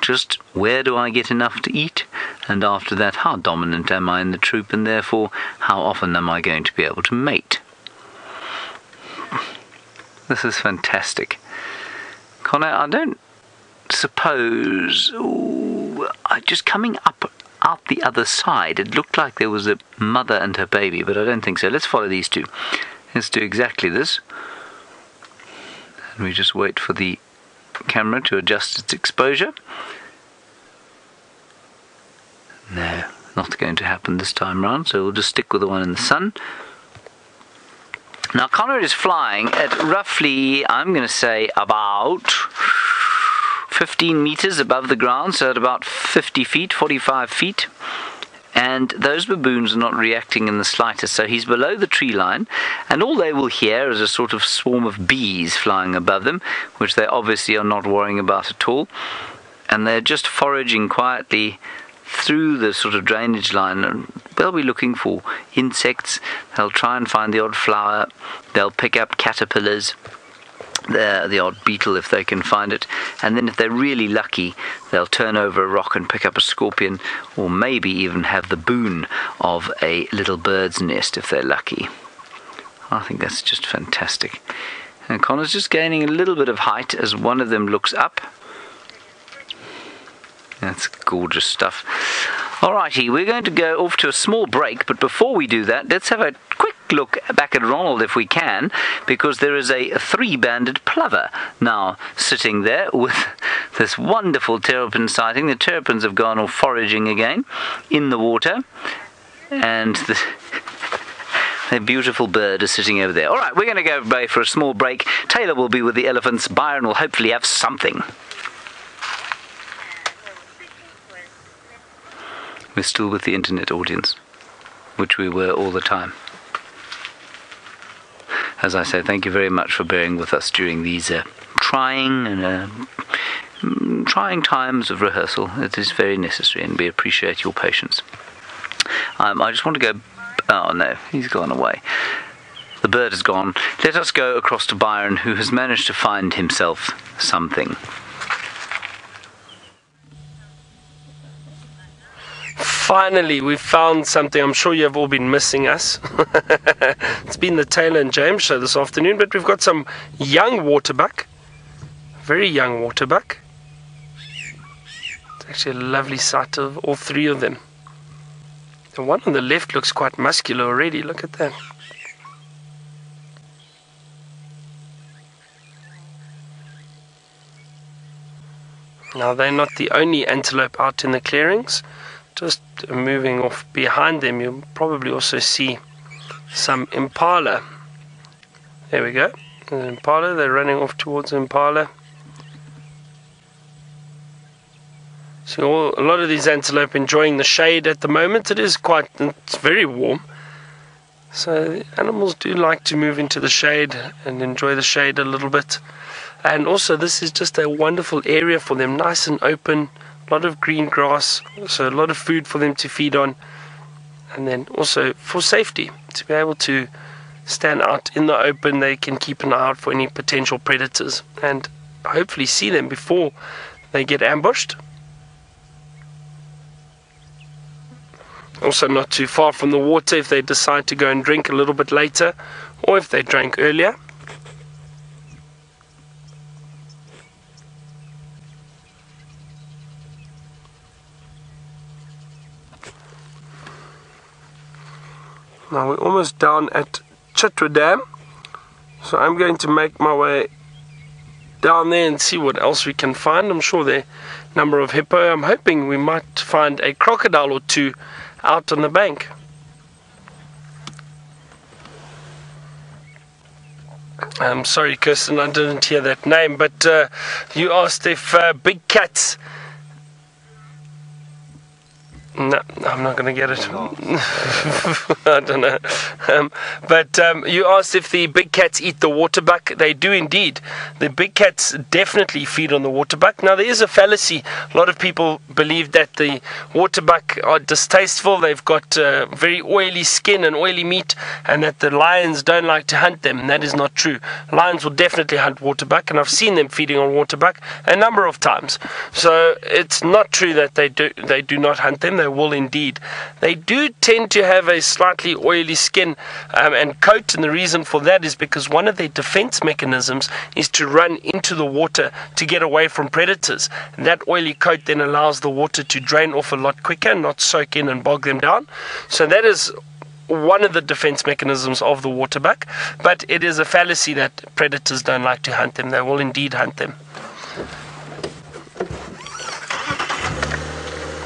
Just where do I get enough to eat? And after that, how dominant am I in the troop? And therefore, how often am I going to be able to mate? This is fantastic. Connor, I don't suppose... just coming up out the other side, it looked like there was a mother and her baby, but I don't think so. Let's follow these two. Let's do exactly this. And we just wait for the camera to adjust its exposure. No, not going to happen this time round, so we'll just stick with the one in the sun. Now, Connor is flying at roughly, I'm going to say, about 15 meters above the ground, so at about 50 feet, 45 feet. And those baboons are not reacting in the slightest, so he's below the tree line, and all they will hear is a sort of swarm of bees flying above them, which they obviously are not worrying about at all. And they're just foraging quietly through the sort of drainage line, and they'll be looking for insects. They'll try and find the odd flower. They'll pick up caterpillars, the odd beetle if they can find it, and then if they're really lucky, they'll turn over a rock and pick up a scorpion, or maybe even have the boon of a little bird's nest if they're lucky. I think that's just fantastic. And Connor's just gaining a little bit of height as one of them looks up. That's gorgeous stuff. Alrighty, we're going to go off to a small break, but before we do that, let's have a quick look back at Ronald if we can, because there is a 3-banded plover now sitting there with this wonderful terrapin sighting. The terrapins have gone off foraging again in the water. and the beautiful bird is sitting over there. Alright, we're going to go away for a small break. Taylor will be with the elephants. Byron will hopefully have something. We're still with the internet audience, which we were all the time. As I said, thank you very much for bearing with us during these trying times of rehearsal. It is very necessary, and we appreciate your patience. I just want to go... Oh no, he's gone away. The bird is gone. Let us go across to Byron, who has managed to find himself something. Finally, we've found something. I'm sure you have all been missing us. It's been the Taylor and James show this afternoon, but we've got some young Waterbuck. Very young Waterbuck. It's actually a lovely sight of all three of them. The one on the left looks quite muscular already. Look at that. Now, they're not the only antelope out in the clearings. Just moving off behind them, you'll probably also see some impala. There we go. An impala, they're running off towards impala. So a lot of these antelope enjoying the shade at the moment. It's very warm. So animals do like to move into the shade and enjoy the shade a little bit. And also this is just a wonderful area for them, nice and open. A lot of green grass, so a lot of food for them to feed on, and then also for safety, to be able to stand out in the open. They can keep an eye out for any potential predators and hopefully see them before they get ambushed. Also not too far from the water if they decide to go and drink a little bit later, or if they drank earlier. Now we're almost down at Chitwa Dam, so I'm going to make my way down there and see what else we can find. I'm sure there are a number of hippo. I'm hoping we might find a crocodile or two out on the bank. I'm sorry, Kirsten, I didn't hear that name, but you asked if big cats... No, I'm not going to get it. I don't know. But you asked if the big cats eat the waterbuck. They do indeed. The big cats definitely feed on the waterbuck. Now, there is a fallacy. A lot of people believe that the waterbuck are distasteful. They've got very oily skin and oily meat, and that the lions don't like to hunt them. That is not true. Lions will definitely hunt waterbuck, and I've seen them feeding on waterbuck a number of times. So it's not true that they do not hunt them. They will indeed. They do tend to have a slightly oily skin and coat, and the reason for that is because one of their defense mechanisms is to run into the water to get away from predators. And that oily coat then allows the water to drain off a lot quicker and not soak in and bog them down. So that is one of the defense mechanisms of the waterbuck, but it is a fallacy that predators don't like to hunt them. They will indeed hunt them.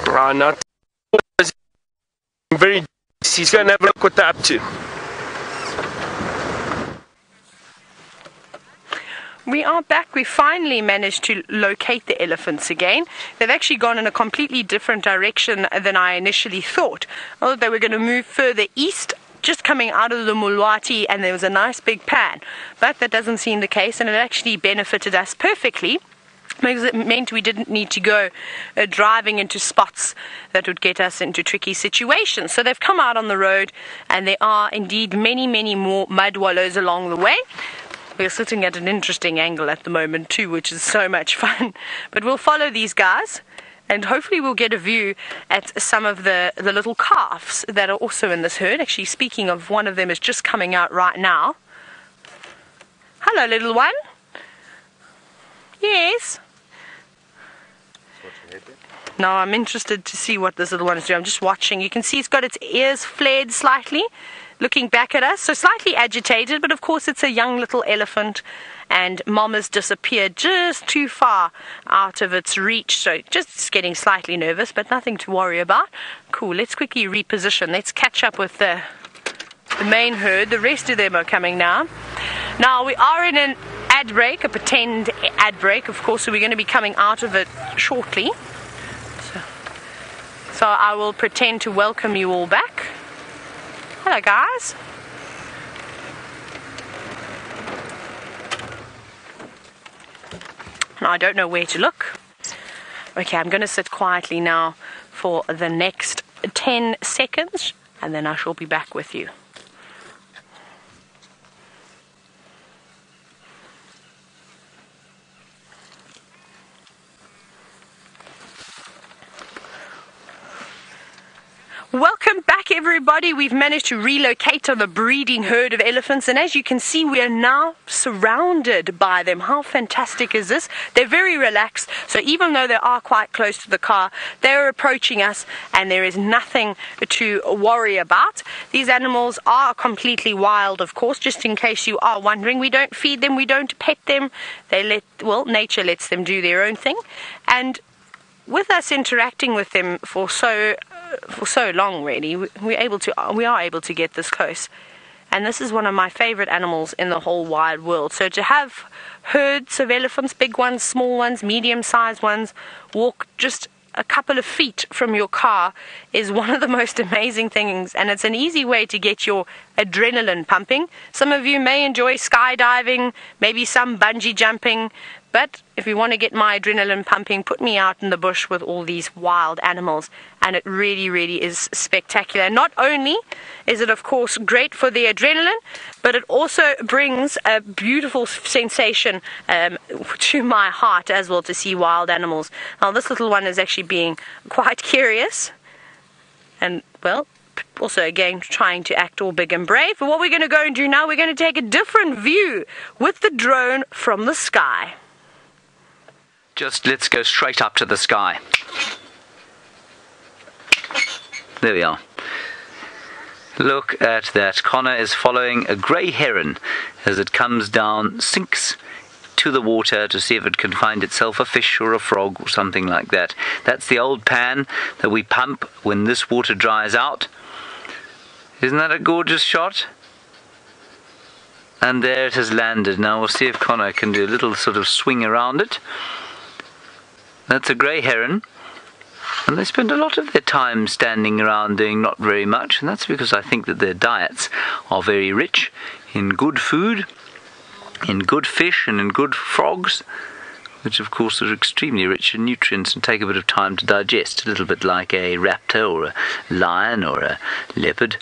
Now he's going to have a look what they're up to. We are back. We finally managed to locate the elephants again. They've actually gone in a completely different direction than I initially thought. I thought they were going to move further east, just coming out of the Mulwati, and there was a nice big pan. But that doesn't seem the case, and it actually benefited us perfectly, because it meant we didn't need to go driving into spots that would get us into tricky situations. So they've come out on the road, and there are indeed many, many more mud wallows along the way. We're sitting at an interesting angle at the moment too, which is so much fun. But we'll follow these guys, and hopefully we'll get a view at some of the little calves that are also in this herd. Actually, speaking of, one of them is just coming out right now. Hello, little one. Yes. No, I'm interested to see what this little one is doing. I'm just watching. You can see it's got its ears flared slightly. looking back at us, so slightly agitated, but of course it's a young little elephant, and Mom has disappeared just too far out of its reach, so just getting slightly nervous, but nothing to worry about. Cool, let's quickly reposition. Let's catch up with the main herd. The rest of them are coming now. Now, we are in an ad break, a pretend ad break, of course, so we're going to be coming out of it shortly. So I will pretend to welcome you all back. Hello, guys. Now, I don't know where to look. Okay, I'm going to sit quietly now for the next 10 seconds, and then I shall be back with you. Welcome back, everybody. We've managed to relocate on the breeding herd of elephants, and as you can see, we are now surrounded by them. How fantastic is this? They're very relaxed, so even though they are quite close to the car, they're approaching us, and there is nothing to worry about. These animals are completely wild, of course, just in case you are wondering. We don't feed them, we don't pet them. Nature lets them do their own thing, and with us interacting with them for so long, really, we are able to get this close. And this is one of my favorite animals in the whole wide world. So to have herds of elephants, big ones, small ones, medium-sized ones, walk just a couple of feet from your car is one of the most amazing things, and it's an easy way to get your adrenaline pumping. Some of you may enjoy skydiving, maybe some bungee jumping, but if you want to get my adrenaline pumping, put me out in the bush with all these wild animals, and it really, really is spectacular. Not only is it, of course, great for the adrenaline, but it also brings a beautiful sensation to my heart as well to see wild animals. Now, this little one is actually being quite curious, and, well, also again trying to act all big and brave. But what we're going to go and do now, we're going to take a different view with the drone from the sky. Just let's go straight up to the sky. There we are. Look at that. Connor is following a grey heron as it comes down, sinks to the water to see if it can find itself a fish or a frog or something like that. That's the old pan that we pump when this water dries out. Isn't that a gorgeous shot? And there it has landed. Now we'll see if Connor can do a little sort of swing around it. That's a grey heron, and they spend a lot of their time standing around doing not very much, and that's because I think that their diets are very rich in good food, in good fish and in good frogs, which of course are extremely rich in nutrients and take a bit of time to digest, a little bit like a raptor or a lion or a leopard.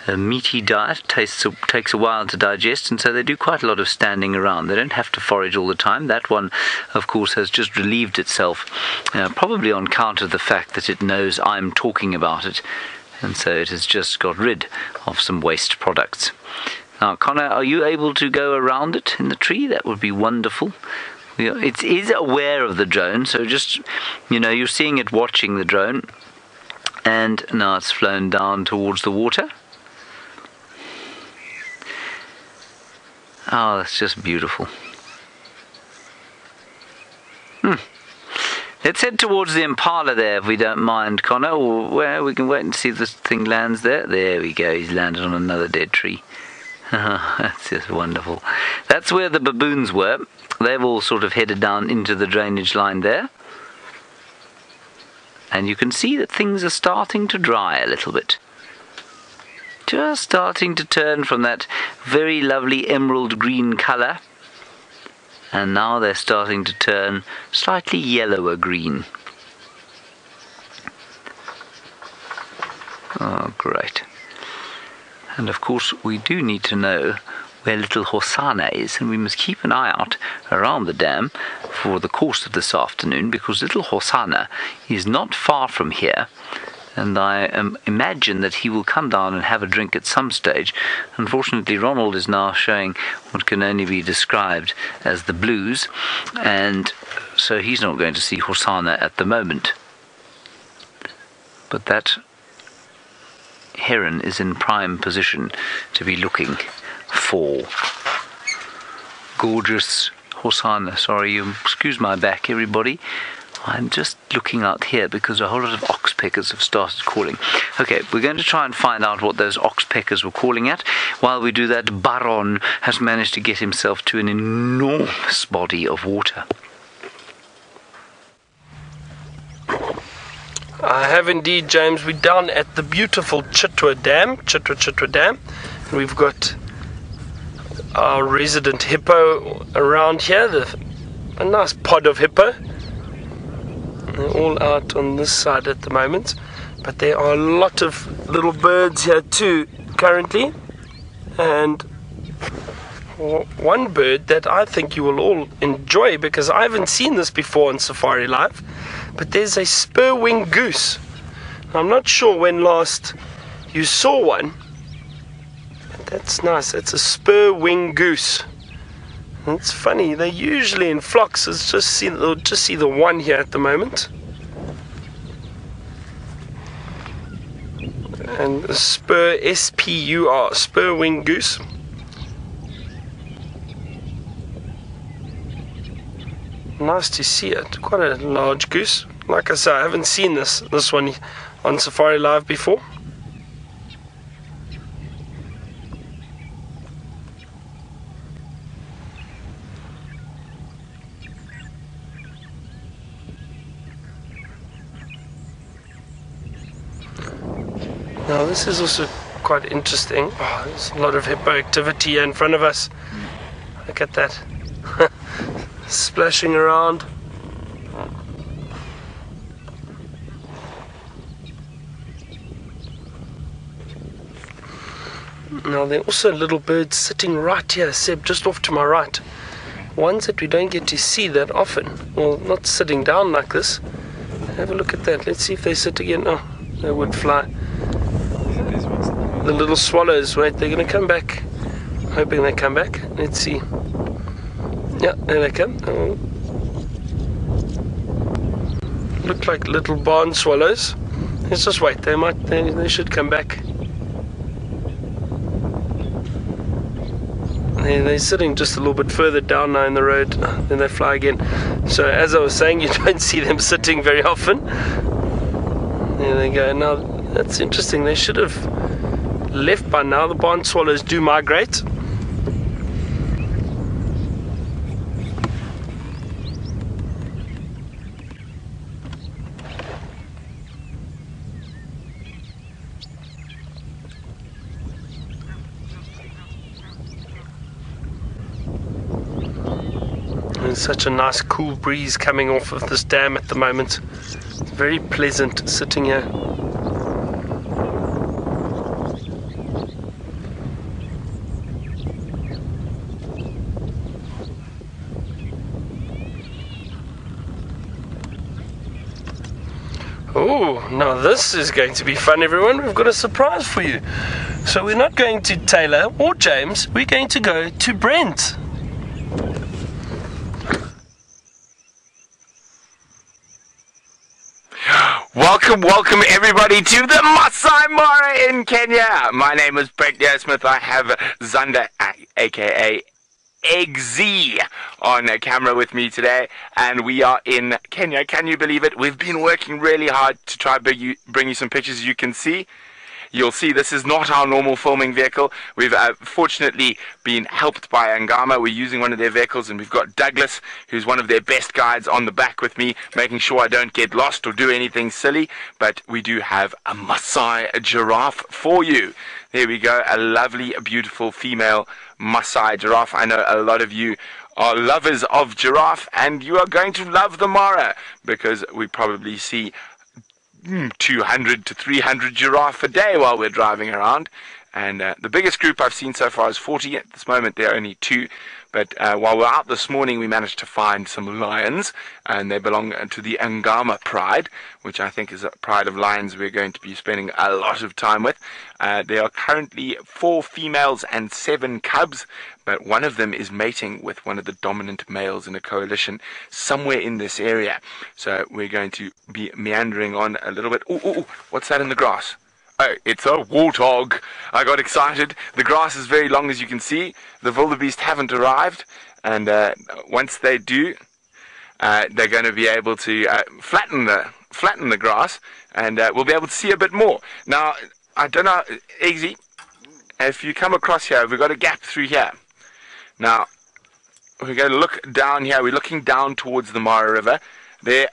A meaty diet takes a while to digest, and so they do quite a lot of standing around. They don't have to forage all the time. That one, of course, has just relieved itself, probably on account of the fact that it knows I'm talking about it, and so it has just got rid of some waste products. Now, Connor, are you able to go around it in the tree? That would be wonderful. It is aware of the drone, so just, you're seeing it watching the drone, and now it's flown down towards the water. Oh, that's just beautiful. Let's head towards the impala there, if we don't mind, Connor, or where we can wait and see if this thing lands there. There we go, he's landed on another dead tree. That's just wonderful. That's where the baboons were. They've all sort of headed down into the drainage line there. And you can see that things are starting to dry a little bit. Just starting to turn from that very lovely emerald green colour, and now they're starting to turn slightly yellower green. Oh, great. And of course we do need to know where little Hosana is, and we must keep an eye out around the dam for the course of this afternoon, because little Hosana is not far from here. And I imagine that he will come down and have a drink at some stage. Unfortunately, Ronald is now showing what can only be described as the blues, and so he's not going to see Hosana at the moment. But that heron is in prime position to be looking for gorgeous Hosana. Sorry, you excuse my back, everybody. I'm just looking out here because a whole lot of oxpeckers have started calling. Okay, we're going to try and find out what those oxpeckers were calling at. While we do that, Byron has managed to get himself to an enormous body of water. I have indeed, James. We're down at the beautiful Chitwa Dam, Chitwa Dam. And we've got our resident hippo around here, a nice pod of hippo. They're all out on this side at the moment, but there are a lot of little birds here too currently, and one bird that I think you will all enjoy because I haven't seen this before on Safari Live, but there's a spur-winged goose. I'm not sure when last you saw one, but that's nice. It's a spur-winged goose. It's funny, they're usually in flocks. We'll just see the one here at the moment. And the spur, S-P-U-R, spur-winged goose. Nice to see it. Quite a large goose. Like I said, I haven't seen this one on Safari Live before. Now this is also quite interesting. Oh, there's a lot of hippo activity here in front of us. Look at that. Splashing around. Now there are also little birds sitting right here, Seb, just off to my right. Ones that we don't get to see that often. Well, not sitting down like this. Have a look at that. Let's see if they sit again. Oh, they would fly. The little swallows, wait, they're going to come back. Hoping they come back. Let's see. Yeah, there they come. Oh. Look like little barn swallows. Let's just wait. They should come back. They're sitting just a little bit further down now in the road. Then they fly again. So as I was saying, you don't see them sitting very often. There they go. Now that's interesting. They should have left by now. The barn swallows do migrate. There's such a nice cool breeze coming off of this dam at the moment. It's very pleasant sitting here. Oh, now this is going to be fun, everyone. We've got a surprise for you. So we're not going to Taylor or James. We're going to go to Brent. Welcome everybody to the Masai Mara in Kenya. My name is Brent Smith. I have Zanda, aka Eggsy, on camera with me today, and we are in Kenya. Can you believe it? We've been working really hard to try to bring you some pictures. You can see. You'll see this is not our normal filming vehicle. We've fortunately been helped by Angama. We're using one of their vehicles, and we've got Douglas, who's one of their best guides, on the back with me, making sure I don't get lost or do anything silly. But we do have a Masai giraffe for you. There we go, a lovely, beautiful female Masai giraffe. I know a lot of you are lovers of giraffe, and you are going to love the Mara, because we probably see 200 to 300 giraffe a day while we're driving around. And the biggest group I've seen so far is 40. At this moment there are only 2, but while we're out this morning we managed to find some lions, and they belong to the Angama pride, which I think is a pride of lions we're going to be spending a lot of time with. There are currently 4 females and 7 cubs, but one of them is mating with one of the dominant males in a coalition somewhere in this area. So we're going to be meandering on a little bit. Ooh, what's that in the grass? Oh, it's a warthog. I got excited. The grass is very long, as you can see. The wildebeest haven't arrived, and once they do, they're going to be able to flatten the grass, and we'll be able to see a bit more. Now, I don't know, Eggsy, if you come across here, we've got a gap through here. Now, we're going to look down here. We're looking down towards the Mara River. There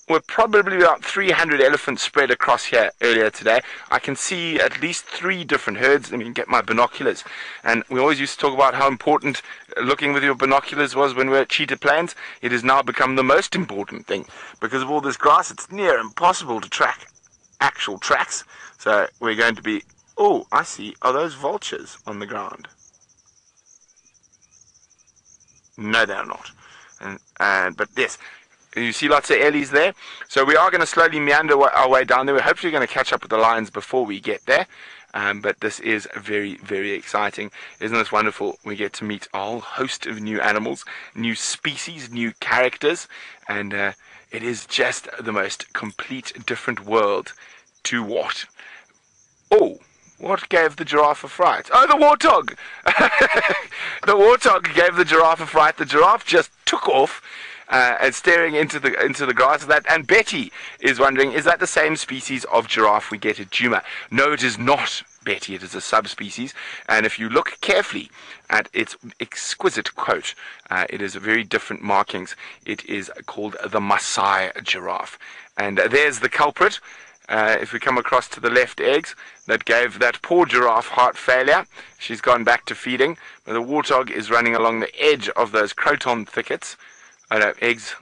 were probably about 300 elephants spread across here earlier today. I can see at least 3 different herds. I mean, get my binoculars. And we always used to talk about how important looking with your binoculars was when we were at cheetah plains. It has now become the most important thing. Because of all this grass, it's near impossible to track actual tracks. So we're going to be... Oh, I see. Are those vultures on the ground? No, they're not. But yes, you see lots of Ellies there. So we are going to slowly meander our way down there. We're hopefully going to catch up with the lions before we get there. But this is very, very exciting. Isn't this wonderful? We get to meet a whole host of new animals, new species, new characters. And it is just the most complete different world to what? Oh, what gave the giraffe a fright? Oh, the warthog! The warthog gave the giraffe a fright. The giraffe just took off and staring into the grass. And Betty is wondering, is that the same species of giraffe we get at Djuma? No, it is not, Betty. It is a subspecies. And if you look carefully at its exquisite coat, it is very different markings. It is called the Masai giraffe. And there's the culprit. If we come across to the left, eggs that gave that poor giraffe heart failure. She's gone back to feeding. But the warthog is running along the edge of those croton thickets. Oh no, eggs.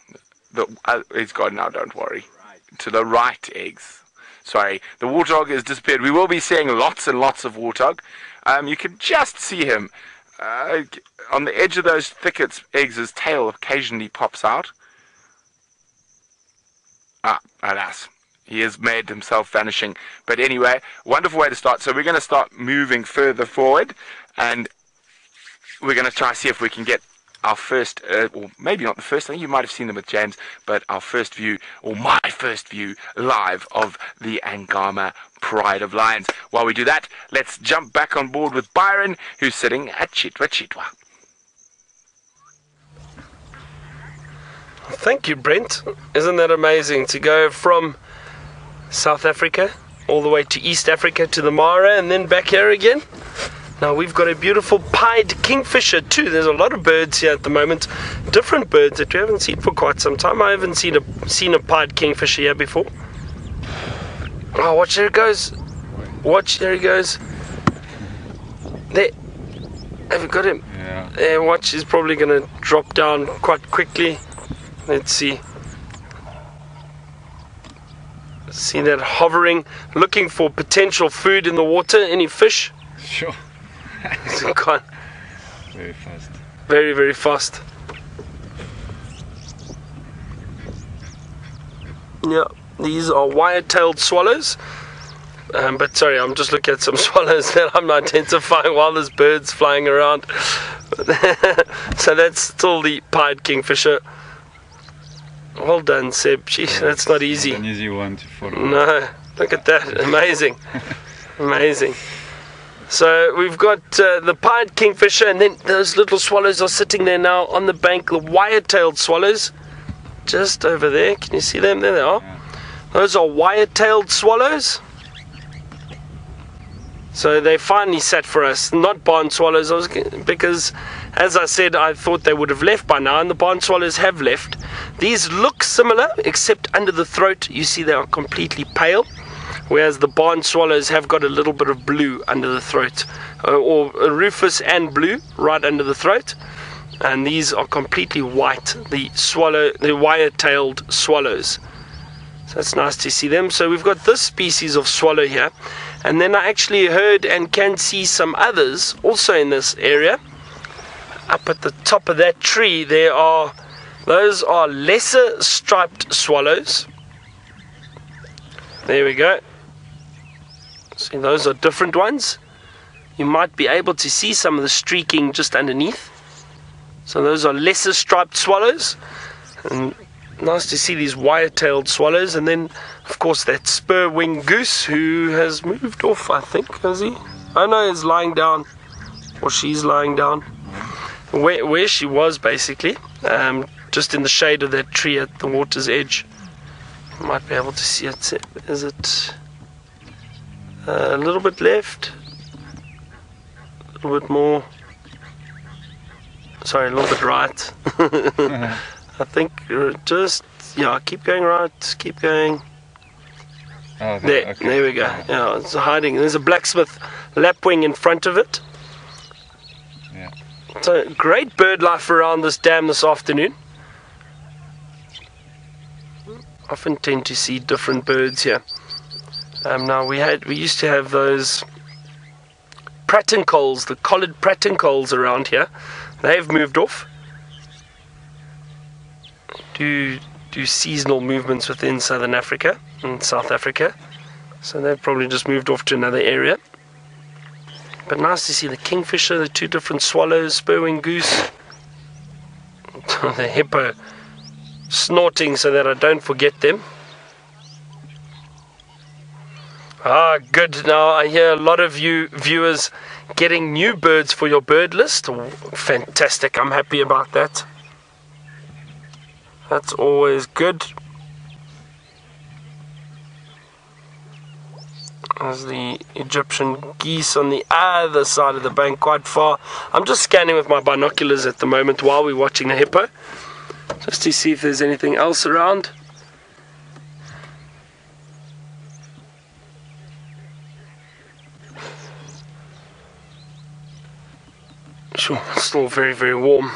It's gone now, don't worry. Right. To the right, eggs. Sorry, the warthog has disappeared. We will be seeing lots and lots of warthog. You can just see him on the edge of those thickets. Eggs' tail occasionally pops out. Ah, alas. He has made himself vanishing. But anyway, wonderful way to start. So we're going to start moving further forward. And we're going to try to see if we can get our first, or maybe not the first, I think you might have seen them with James, but our first view, or my first view, live of the Angama Pride of Lions. While we do that, let's jump back on board with Byron, who's sitting at Chitwa. Thank you, Brent. Isn't that amazing to go from South Africa all the way to East Africa to the Mara and then back here again? Now we've got a beautiful pied kingfisher too. There's a lot of birds here at the moment, different birds that we haven't seen for quite some time. I haven't seen a pied kingfisher here before. Oh, watch, there it goes. Watch, there he goes. There, have you got him? Yeah. There, watch, he's probably going to drop down quite quickly. Let's see. See that hovering, looking for potential food in the water. Any fish? Sure. Gone. Very fast. Very, very fast. Yeah, these are wire-tailed swallows. But sorry, I'm just looking at some swallows that I'm identifying while there's birds flying around. So that's still the pied kingfisher. Well done, Seb. Jeez, that's not easy. Not an easy one to follow. No, look at that. Amazing. Amazing. So we've got the pied kingfisher, and then those little swallows are sitting there now on the bank, the wire-tailed swallows, just over there. Can you see them? There they are. Yeah. Those are wire-tailed swallows. So they finally sat for us, not barn swallows, because, as I said, I thought they would have left by now, and the barn swallows have left. These look similar, except under the throat, you see they are completely pale, whereas the barn swallows have got a little bit of blue under the throat, or rufous and blue right under the throat, and these are completely white, the wire-tailed swallows. So it's nice to see them. So we've got this species of swallow here, and then I actually heard and can see some others also in this area. Up at the top of that tree, those are lesser striped swallows. There we go. See, those are different ones. You might be able to see some of the streaking just underneath. So those are lesser striped swallows. And Nice to see these wire-tailed swallows, and then of course that spur-winged goose who has moved off, I think, has he? Oh no, he's lying down, or she's lying down where she was, basically, just in the shade of that tree at the water's edge. You might be able to see it. Is it a little bit left, a little bit more, sorry, a little bit right? I think just, yeah, keep going right, keep going. Oh, There, okay. there we go. Yeah, it's hiding. There's a blacksmith lapwing in front of it. Yeah. So great bird life around this dam this afternoon. Often tend to see different birds here. Now we used to have those pratincoles, the collared pratincoles around here. They've moved off. Do seasonal movements within Southern Africa and South Africa, so they've probably just moved off to another area. But nice to see the kingfisher, the two different swallows, spur-winged goose, the hippo snorting so that I don't forget them. Ah, good. Now I hear a lot of you viewers getting new birds for your bird list. Fantastic, I'm happy about that. That's always good. There's the Egyptian geese on the other side of the bank, quite far. I'm just scanning with my binoculars at the moment while we're watching the hippo, just to see if there's anything else around. Sure, it's still very, very warm.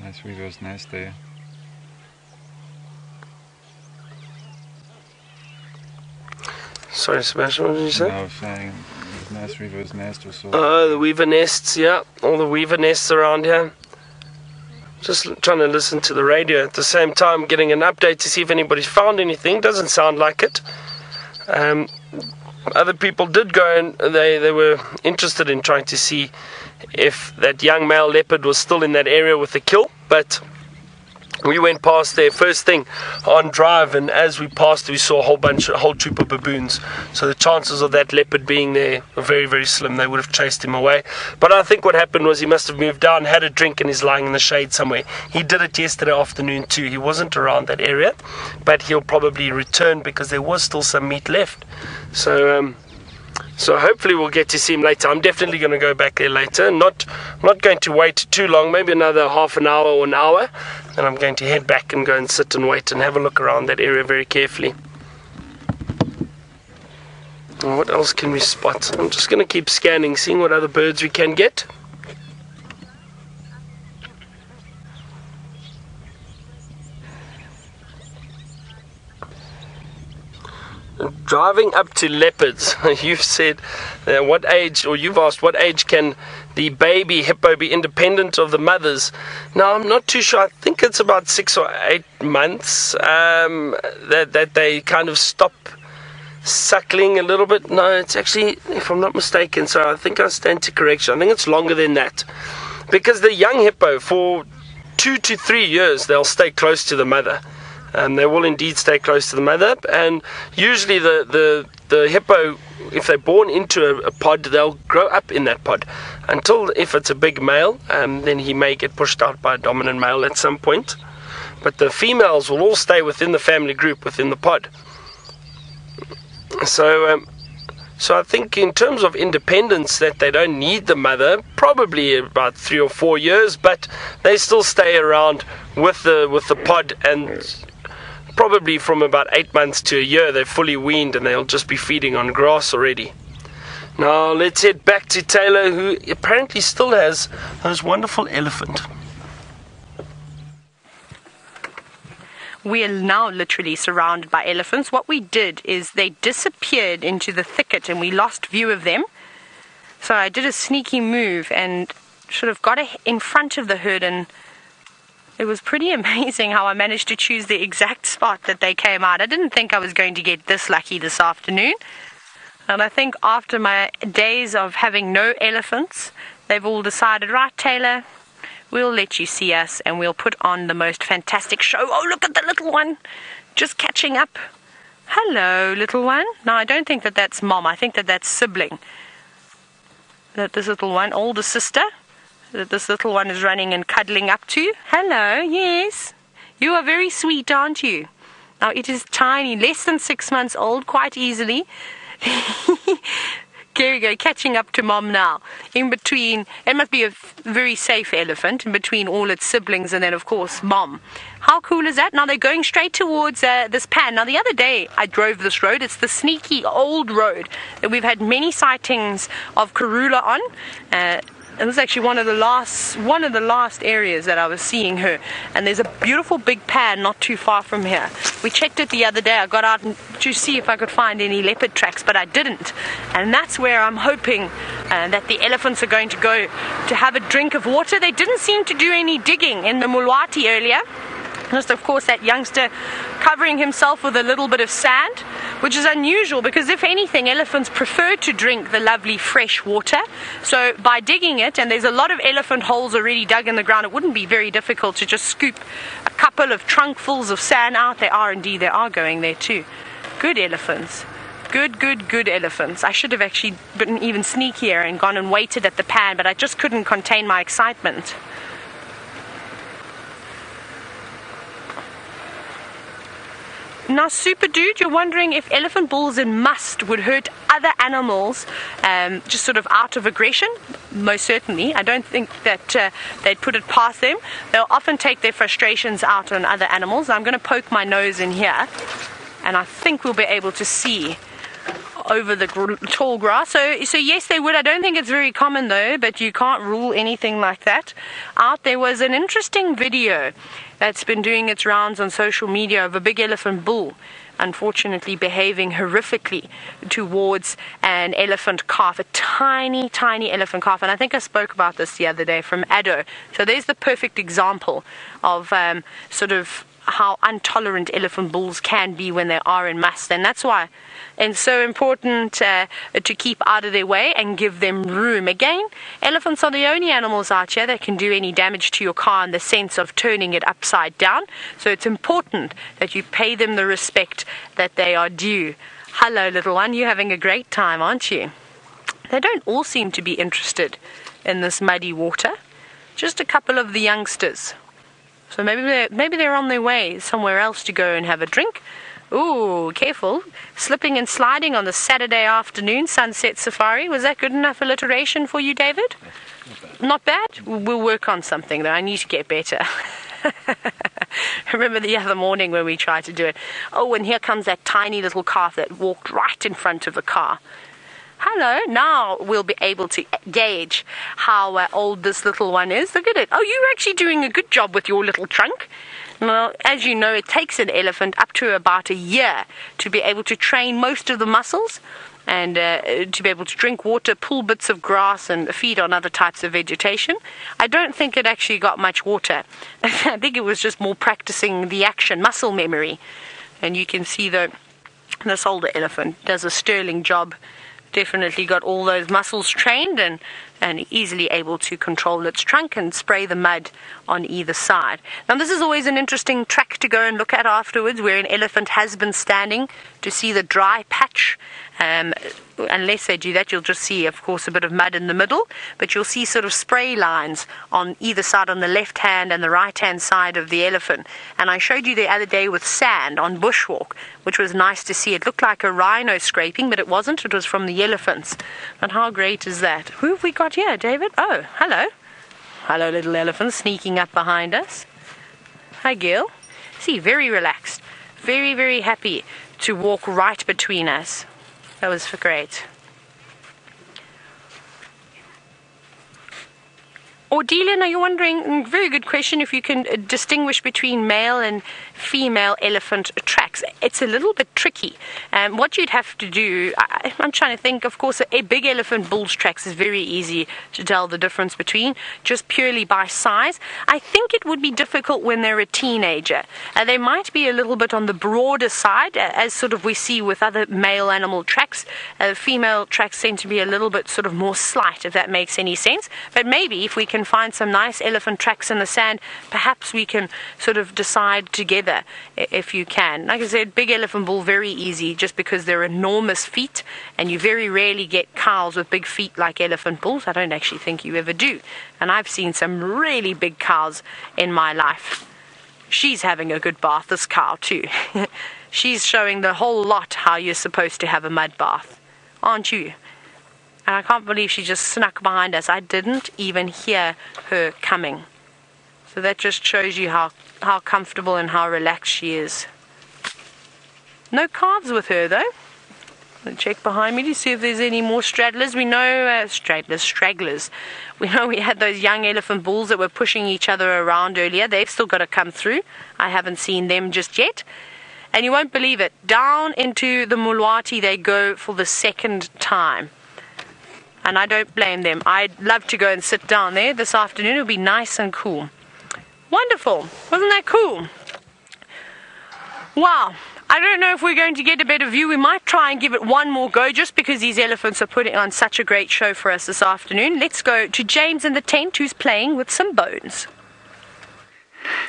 Nice reverse nest there. Sorry, Sebastian, what did you say? No, I was saying nice reverse nest or so. Oh, the weaver nests, yeah, all the weaver nests around here. Just trying to listen to the radio at the same time, getting an update to see if anybody's found anything. Doesn't sound like it. Other people did go and they were interested in trying to see if that young male leopard was still in that area with the kill, but we went past there first thing on drive, and as we passed we saw a whole troop of baboons, so the chances of that leopard being there were very, very slim. They would have chased him away, but I think what happened was he must have moved down, had a drink, and is lying in the shade somewhere. He did it yesterday afternoon too. He wasn't around that area, but he'll probably return because there was still some meat left. So hopefully we'll get to see him later. I'm definitely going to go back there later. I'm not going to wait too long, maybe another half an hour or an hour. Then I'm going to head back and go and sit and wait and have a look around that area very carefully. And what else can we spot? I'm just going to keep scanning, seeing what other birds we can get. Driving up to leopards, you've said what age, or you've asked what age can the baby hippo be independent of the mothers. Now I'm not too sure. I think it's about 6 or 8 months that they kind of stop suckling a little bit. No, it's actually, if I'm not mistaken, so I think I stand to correction, I think it's longer than that, because the young hippo, for 2 to 3 years, they'll stay close to the mother. They will indeed stay close to the mother, and usually the hippo, if they're born into a pod, they'll grow up in that pod until, if it's a big male, then he may get pushed out by a dominant male at some point. But the females will all stay within the family group, within the pod. So I think in terms of independence, that they don't need the mother, probably about 3 or 4 years, but they still stay around with the pod, and probably from about 8 months to a year they're fully weaned and they'll just be feeding on grass already. Now let's head back to Taylor, who apparently still has those wonderful elephant. We are now literally surrounded by elephants. What we did is they disappeared into the thicket and we lost view of them. So I did a sneaky move and sort of got in front of the herd and It was pretty amazing how I managed to choose the exact spot that they came out. I didn't think I was going to get this lucky this afternoon. And I think after my days of having no elephants, they've all decided, right, Taylor, we'll let you see us and we'll put on the most fantastic show. Oh, look at the little one, just catching up. Hello, little one. No, I don't think that that's mom. I think that that's sibling. That this little one, older sister, that this little one is running and cuddling up to. Hello, yes. You are very sweet, aren't you? Now, it is tiny, less than 6 months old, quite easily. There we go, catching up to mom now. In between, it must be a very safe elephant, in between all its siblings and then, of course, mom. How cool is that? Now they're going straight towards this pan. Now the other day I drove this road. It's the sneaky old road that we've had many sightings of Karula on. It was actually one of the last areas that I was seeing her. And there's a beautiful big pan not too far from here. We checked it the other day. I got out to see if I could find any leopard tracks, but I didn't. And that's where I'm hoping that the elephants are going to go to have a drink of water. They didn't seem to do any digging in the Mulwati earlier. Just, of course, that youngster covering himself with a little bit of sand, which is unusual because, if anything, elephants prefer to drink the lovely fresh water. So by digging it, and there's a lot of elephant holes already dug in the ground, it wouldn't be very difficult to just scoop a couple of trunkfuls of sand out. They are going there too. Good elephants. Good elephants. I should have actually been even sneakier and gone and waited at the pan, but I just couldn't contain my excitement. Now, Super Dude, you're wondering if elephant bulls in must would hurt other animals just sort of out of aggression? Most certainly. I don't think that they'd put it past them. They'll often take their frustrations out on other animals. I'm going to poke my nose in here, and I think we'll be able to see over the tall grass. So yes, they would. I don't think it's very common though, but you can't rule anything like that out. There was an interesting video that's been doing its rounds on social media of a big elephant bull unfortunately behaving horrifically towards an elephant calf, a tiny elephant calf. And I think I spoke about this the other day from Addo. So there's the perfect example of sort of how intolerant elephant bulls can be when they are in must. And that's why it's so important to keep out of their way and give them room. Again, elephants are the only animals out here that can do any damage to your car in the sense of turning it upside down. So it's important that you pay them the respect that they are due. Hello, little one. You're having a great time, aren't you? They don't all seem to be interested in this muddy water. Just a couple of the youngsters. So maybe they're on their way somewhere else to go and have a drink. Ooh, careful. Slipping and sliding on the Saturday afternoon sunset safari. Was that good enough alliteration for you, David? Not bad? We'll work on something, though. I need to get better. Remember the other morning when we tried to do it? Oh, and here comes that tiny little calf that walked right in front of the car. Hello, now we'll be able to gauge how old this little one is. Look at it. Oh, you're actually doing a good job with your little trunk. Well, as you know, it takes an elephant up to about a year to be able to train most of the muscles and to be able to drink water, pull bits of grass and feed on other types of vegetation. I don't think it actually got much water. I think it was just more practicing the action, muscle memory. And you can see that this older elephant does a sterling job. Definitely got all those muscles trained and easily able to control its trunk and spray the mud on either side. Now this is always an interesting track to go and look at afterwards, where an elephant has been standing, to see the dry patch. Unless they do that, you'll just see, of course, a bit of mud in the middle, but you'll see sort of spray lines on either side, on the left hand and the right hand side of the elephant. And I showed you the other day with sand on bushwalk, which was nice to see. It looked like a rhino scraping, but it wasn't. It was from the elephants. And how great is that? Who have we got here, David? Oh, hello. Hello, little elephant, sneaking up behind us. Hi, Gil. See, very relaxed. Very, very happy to walk right between us. That was great. Or Delia, now you're wondering, very good question, if you can distinguish between male and female elephant tracks. It's a little bit tricky. What you'd have to do, I'm trying to think, of course, a big elephant bull's tracks is very easy to tell the difference between, just purely by size. I think it would be difficult when they're a teenager. They might be a little bit on the broader side, as sort of we see with other male animal tracks. Female tracks tend to be a little bit sort of more slight, if that makes any sense. But maybe if we can find some nice elephant tracks in the sand, perhaps we can sort of decide together if you can. Like I said, big elephant bull, very easy, just because they're enormous feet, and you very rarely get cows with big feet like elephant bulls. I don't actually think you ever do. And I've seen some really big cows in my life. She's having a good bath, this cow too. She's showing the whole lot how you're supposed to have a mud bath, aren't you? And I can't believe she just snuck behind us. I didn't even hear her coming. So that just shows you how comfortable and how relaxed she is. No calves with her though. I'll check behind me to see if there's any more straddlers. We know, stragglers. We know we had those young elephant bulls that were pushing each other around earlier. They've still got to come through. I haven't seen them just yet. And you won't believe it, down into the Mulwati they go for the second time. And I don't blame them. I'd love to go and sit down there this afternoon. It'll be nice and cool. Wonderful. Wasn't that cool? Wow. I don't know if we're going to get a better view. We might try and give it one more go, just because these elephants are putting on such a great show for us this afternoon. Let's go to James in the tent, who's playing with some bones.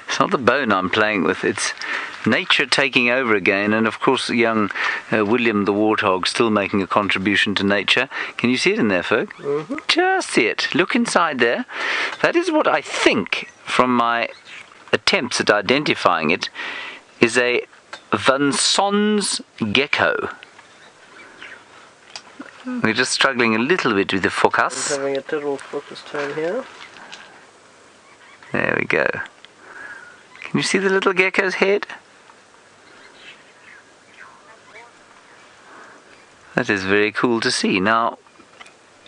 It's not the bone I'm playing with, it's nature taking over again, and of course young William the warthog still making a contribution to nature. Can you see it in there, Ferg? Mm-hmm. Just see it. Look inside there. That is what I think, from my attempts at identifying it, is a Van Son's gecko. We're just struggling a little bit with the focus. I'm having a little focus turn here. There we go. Can you see the little gecko's head? That is very cool to see. Now,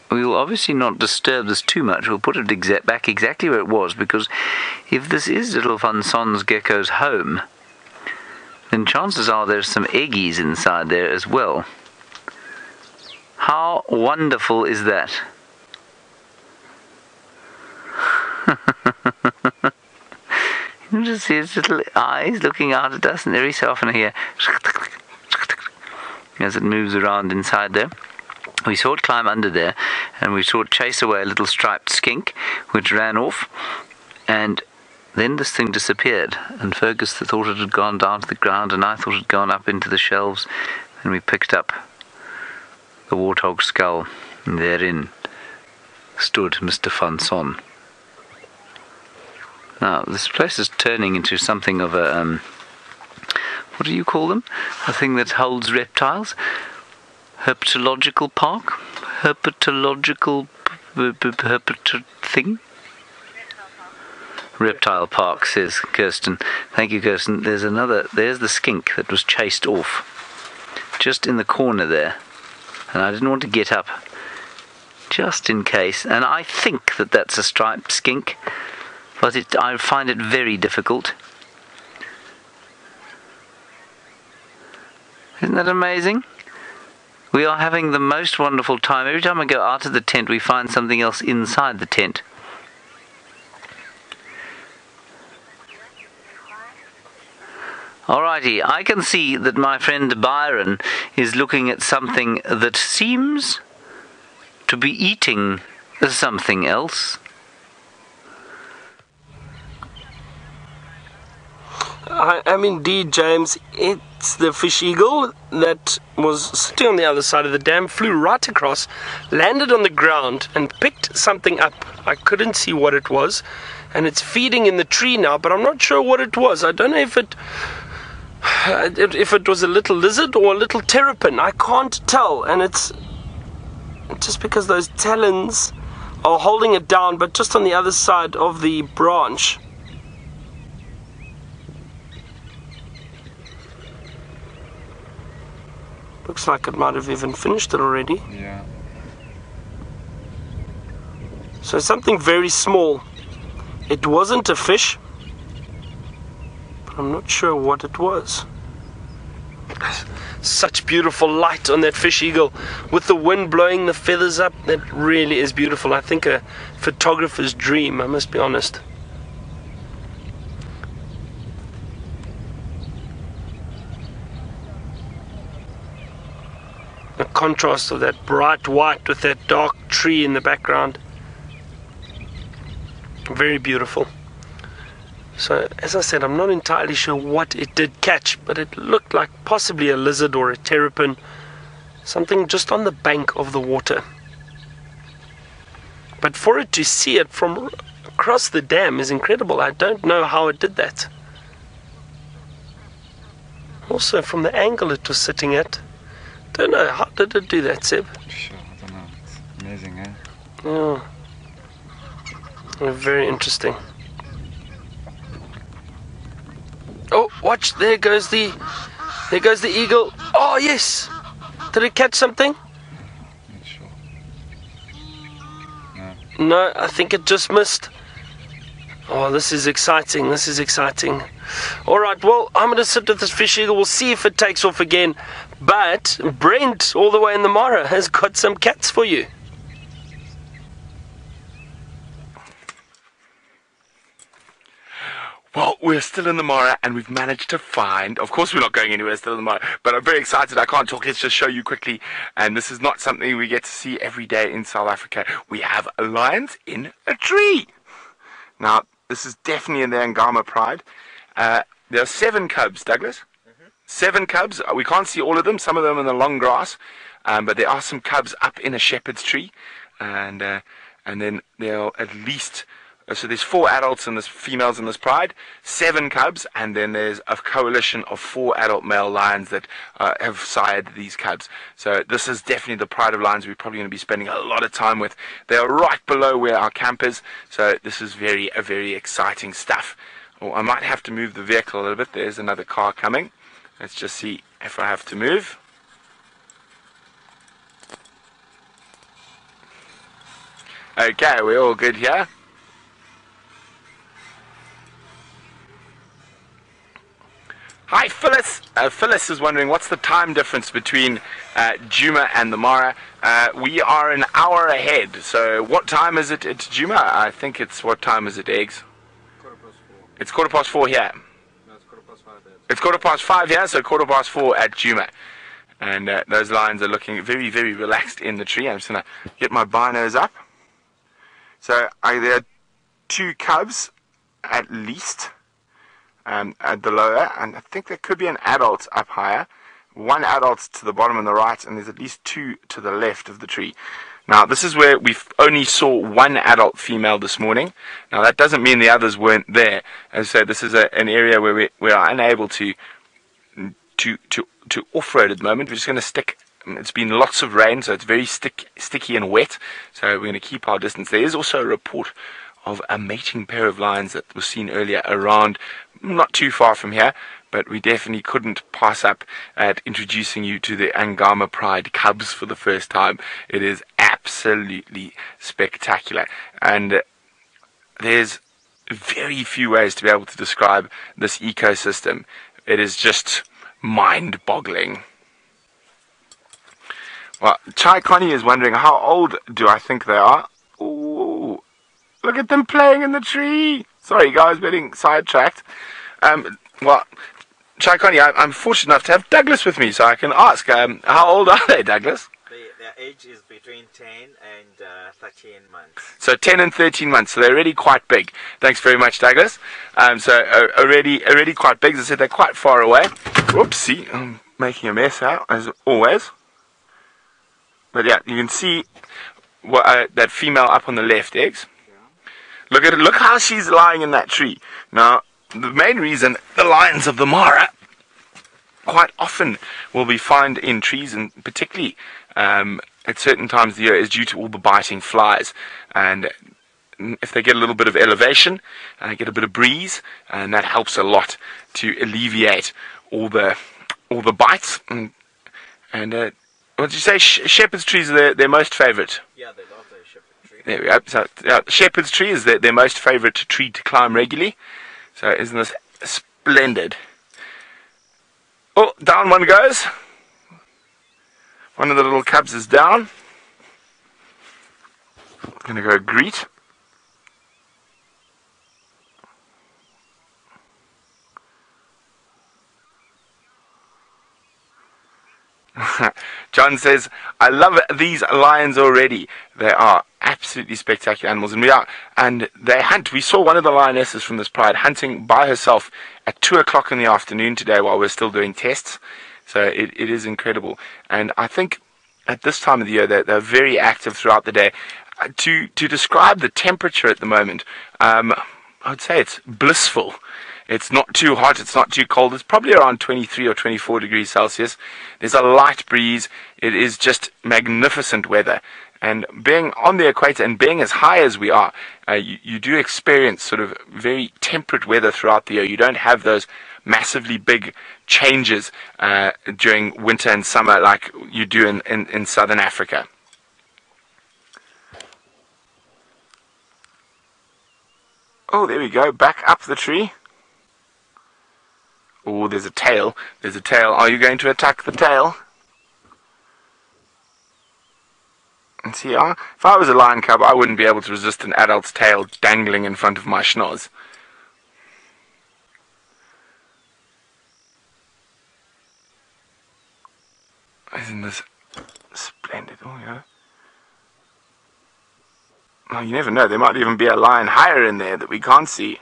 we will obviously not disturb this too much. We'll put it back exactly where it was, because if this is little Van Son's gecko's home, then chances are there's some eggies inside there as well. How wonderful is that? You just see its little eyes looking out at us, and every so often I hear as it moves around inside there. We saw it climb under there, and we saw it chase away a little striped skink, which ran off, and then this thing disappeared, and Fergus thought it had gone down to the ground, and I thought it had gone up into the shelves, and we picked up the warthog skull, and therein stood Mr. Van Son. Now, this place is turning into something of a, what do you call them? A thing that holds reptiles? Herpetological park? Herpetological thing? Reptile park, says Kirsten. Thank you, Kirsten. There's the skink that was chased off, just in the corner there. And I didn't want to get up, just in case. And I think that that's a striped skink, but I find it very difficult. Isn't that amazing? We are having the most wonderful time. Every time I go out of the tent, we find something else inside the tent. Alrighty, I can see that my friend Byron is looking at something that seems to be eating something else. I am indeed, James. It's the fish eagle that was sitting on the other side of the dam, flew right across, landed on the ground and picked something up. I couldn't see what it was, and it's feeding in the tree now, but I'm not sure what it was. I don't know if it was a little lizard or a little terrapin. I can't tell, and it's just because those talons are holding it down, but just on the other side of the branch. Looks like it might have even finished it already. Yeah. So something very small. It wasn't a fish, but I'm not sure what it was. Such beautiful light on that fish eagle with the wind blowing the feathers up. That really is beautiful. I think a photographer's dream, I must be honest. The contrast of that bright white with that dark tree in the background. Very beautiful. So, as I said, I'm not entirely sure what it did catch, but it looked like possibly a lizard or a terrapin. Something just on the bank of the water. But for it to see it from across the dam is incredible. I don't know how it did that. Also, from the angle it was sitting at, don't know, how did it do that, Seb? Sure, I don't know. It's amazing, eh? Oh. Very interesting. Oh, watch, there goes the eagle. Oh, yes. Did it catch something? Not sure. No, I think it just missed. Oh, this is exciting. This is exciting. All right, well, I'm going to sit with this fish eagle. We'll see if it takes off again. But Brent, all the way in the Mara, has got some cats for you. Well, we're still in the Mara and we've managed to find, of course we're not going anywhere, still in the Mara, but I'm very excited. I can't talk, let's just show you quickly. And this is not something we get to see every day in South Africa. We have lions in a tree. Now, this is definitely in the Angama pride. There are 7 cubs, Douglas. 7 cubs. We can't see all of them, some of them in the long grass. But there are some cubs up in a shepherd's tree. And then there are at least... So there's 4 adults and there's females in this pride, 7 cubs, and then there's a coalition of 4 adult male lions that have sired these cubs. So this is definitely the pride of lions we're probably going to be spending a lot of time with. They are right below where our camp is, so this is very exciting stuff. Oh, I might have to move the vehicle a little bit. There's another car coming. Let's just see if I have to move. Okay, we're all good here. Hi Phyllis! Phyllis is wondering what's the time difference between Djuma and the Mara. We are an hour ahead, so what time is it at Djuma? I think it's, what time is it, Eggs? 4:15. It's 4:15 here. No, it's 5:15 there. It's 5:15 here, so 4:15 at Djuma. And those lions are looking very relaxed in the tree. I'm just going to get my binos up. So there are 2 cubs at least. At the lower, and I think there could be an adult up higher. 1 adult to the bottom on the right, and there's at least 2 to the left of the tree. Now this is where we only saw 1 adult female this morning. Now that doesn't mean the others weren't there. As I said, this is an area where we are unable to off-road at the moment. We're just going to stick. It's been lots of rain, so it's very sticky and wet. So we're going to keep our distance. There is also a report of a mating pair of lions that was seen earlier around, not too far from here, but we definitely couldn't pass up at introducing you to the Angama Pride cubs for the first time. It is absolutely spectacular, and there's very few ways to be able to describe this ecosystem. It is just mind-boggling. Well, Chai Connie is wondering, how old do I think they are? Ooh. Look at them playing in the tree. Sorry guys, getting sidetracked. Well, Chai Connie, I'm fortunate enough to have Douglas with me, so I can ask, how old are they, Douglas? Their age is between 10 and 13 months. So 10 and 13 months, so they're already quite big. Thanks very much, Douglas. So already quite big. As I said, they're quite far away. Whoopsie, I'm making a mess out, as always. But yeah, you can see what, that female up on the left, Eggs. Look at it. Look how she's lying in that tree. Now, the main reason the lions of the Mara quite often will be found in trees, and particularly at certain times of the year, is due to all the biting flies. And if they get a little bit of elevation, get a bit of breeze, and that helps a lot to alleviate all the bites. And what did you say? Shepherd's trees are their most favourite. Yeah, they love the shepherd tree. There we go. So, shepherd's tree is their most favourite tree to climb regularly. So isn't this splendid? Oh, down one goes. One of the little cubs is down. Gonna go greet. John says, I love these lions already. They are absolutely spectacular animals, and they hunt. We saw one of the lionesses from this pride hunting by herself at 2 o'clock in the afternoon today while we're still doing tests. So it is incredible. And I think at this time of the year they're very active throughout the day. To describe the temperature at the moment, I would say it's blissful. It's not too hot, it's not too cold. It's probably around 23 or 24 degrees Celsius. There's a light breeze. It is just magnificent weather. And being on the equator and being as high as we are, you do experience sort of very temperate weather throughout the year. You don't have those massively big changes during winter and summer like you do in southern Africa. Oh, there we go, back up the tree. Oh, there's a tail. There's a tail. Are you going to attack the tail? And see, if I was a lion cub, I wouldn't be able to resist an adult's tail dangling in front of my schnoz. Isn't this splendid? Oh, yeah. Well, you never know. There might even be a lion higher in there that we can't see.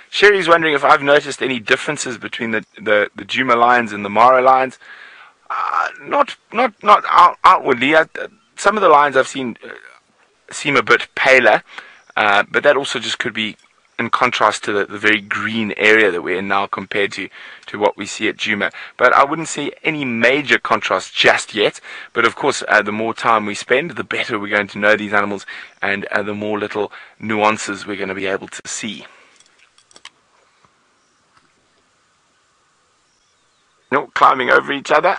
Sherry's wondering if I've noticed any differences between the Djuma lions and the Mara lions. Not outwardly. Some of the lions I've seen seem a bit paler, but that also just could be in contrast to the very green area that we're in now compared to what we see at Djuma. But I wouldn't see any major contrast just yet. But of course, the more time we spend, the better we're going to know these animals, and the more little nuances we're going to be able to see. No, climbing over each other.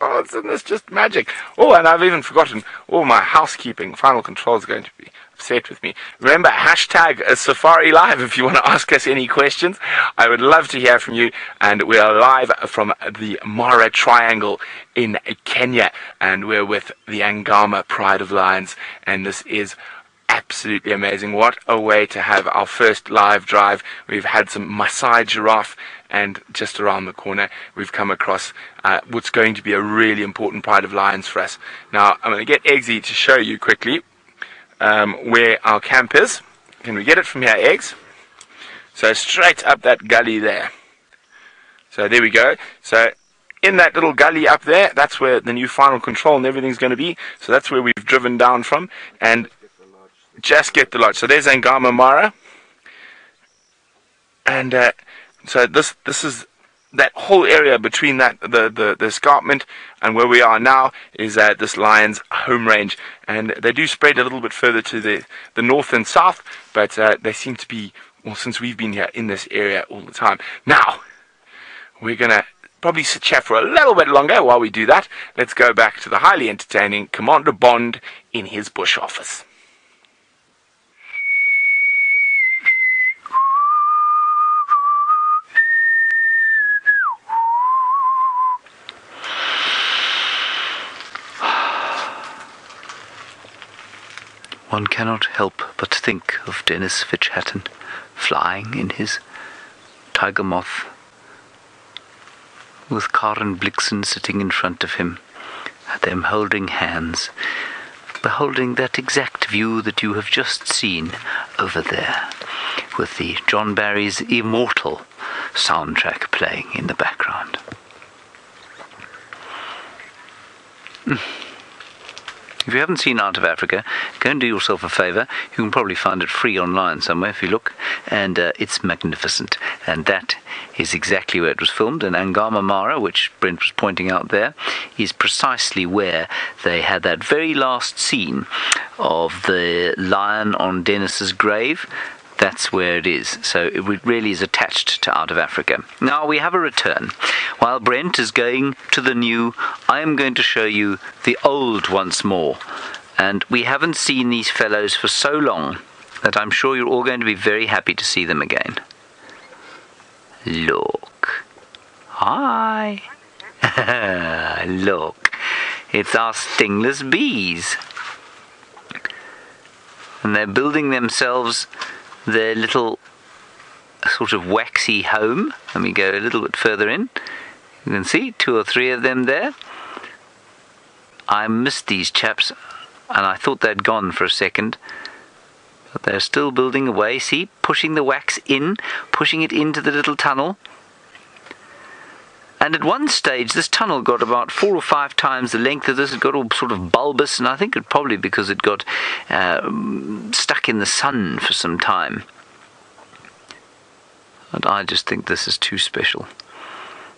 Oh, isn't this just magic? Oh, and I've even forgotten all my housekeeping. Final Control is going to be upset with me. Remember, hashtag Safari Live if you want to ask us any questions. I would love to hear from you. And we are live from the Mara Triangle in Kenya. And we're with the Angama Pride of Lions. And this is absolutely amazing. What a way to have our first live drive. We've had some Masai giraffe, and just around the corner we've come across what's going to be a really important pride of lions for us. Now I'm going to get Eggsy to show you quickly where our camp is. Can we get it from here, Eggs? So straight up that gully there. So there we go. So in that little gully up there, that's where the new Final Control and everything's going to be. So that's where we've driven down from, and just get the lodge. So there's Angama Mara, and so this is that whole area between that the escarpment and where we are now is this lion's home range, and they do spread a little bit further to the north and south, but they seem to be, well, since we've been here in this area all the time. Now we're gonna probably chat for a little bit longer. While we do that, let's go back to the highly entertaining Commander Bond in his bush office. One cannot help but think of Dennis Fitchhatton flying in his tiger moth, with Karen Blixen sitting in front of him, them holding hands, beholding that exact view that you have just seen over there, with the John Barry's Immortal soundtrack playing in the background. If you haven't seen Art of Africa, go and do yourself a favour. You can probably find it free online somewhere if you look, and it's magnificent. And that is exactly where it was filmed. And Angama Mara, which Brent was pointing out there, is precisely where they had that very last scene of the lion on Dennis's grave that's where it is. So it really is attached to out of Africa. Now we have a return. While Brent is going to the new, I am going to show you the old once more. And we haven't seen these fellows for so long that I'm sure you're all going to be very happy to see them again. Look. Hi. Look. It's our stingless bees. And they're building themselves their little sort of waxy home. Let me go a little bit further in. You can see 2 or 3 of them there. I missed these chaps and I thought they'd gone for a second. But they're still building away. See, pushing the wax in, pushing it into the little tunnel. And at one stage, this tunnel got about 4 or 5 times the length of this. It got all sort of bulbous, and I think it probably because it got stuck in the sun for some time. And I just think this is too special.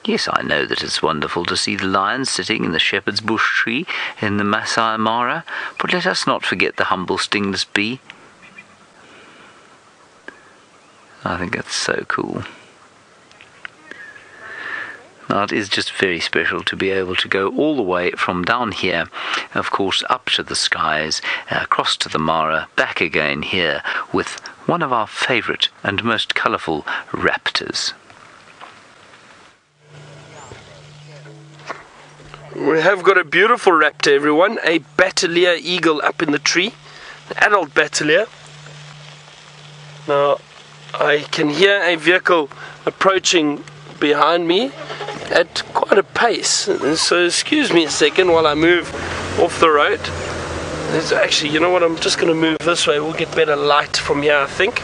Yes, I know that it's wonderful to see the lion sitting in the shepherd's bush tree in the Masai Mara, but let us not forget the humble stingless bee. I think that's so cool. Now, it is just very special to be able to go all the way from down here, of course, up to the skies, across to the Mara, back again here with one of our favourite and most colourful raptors. We have got a beautiful raptor, everyone, a Bateleur eagle up in the tree, an adult Bateleur. Now, I can hear a vehicle approaching behind me at quite a pace, so excuse me a second while I move off the road. There's actually, you know what, I'm just going to move this way. We'll get better light from here, I think.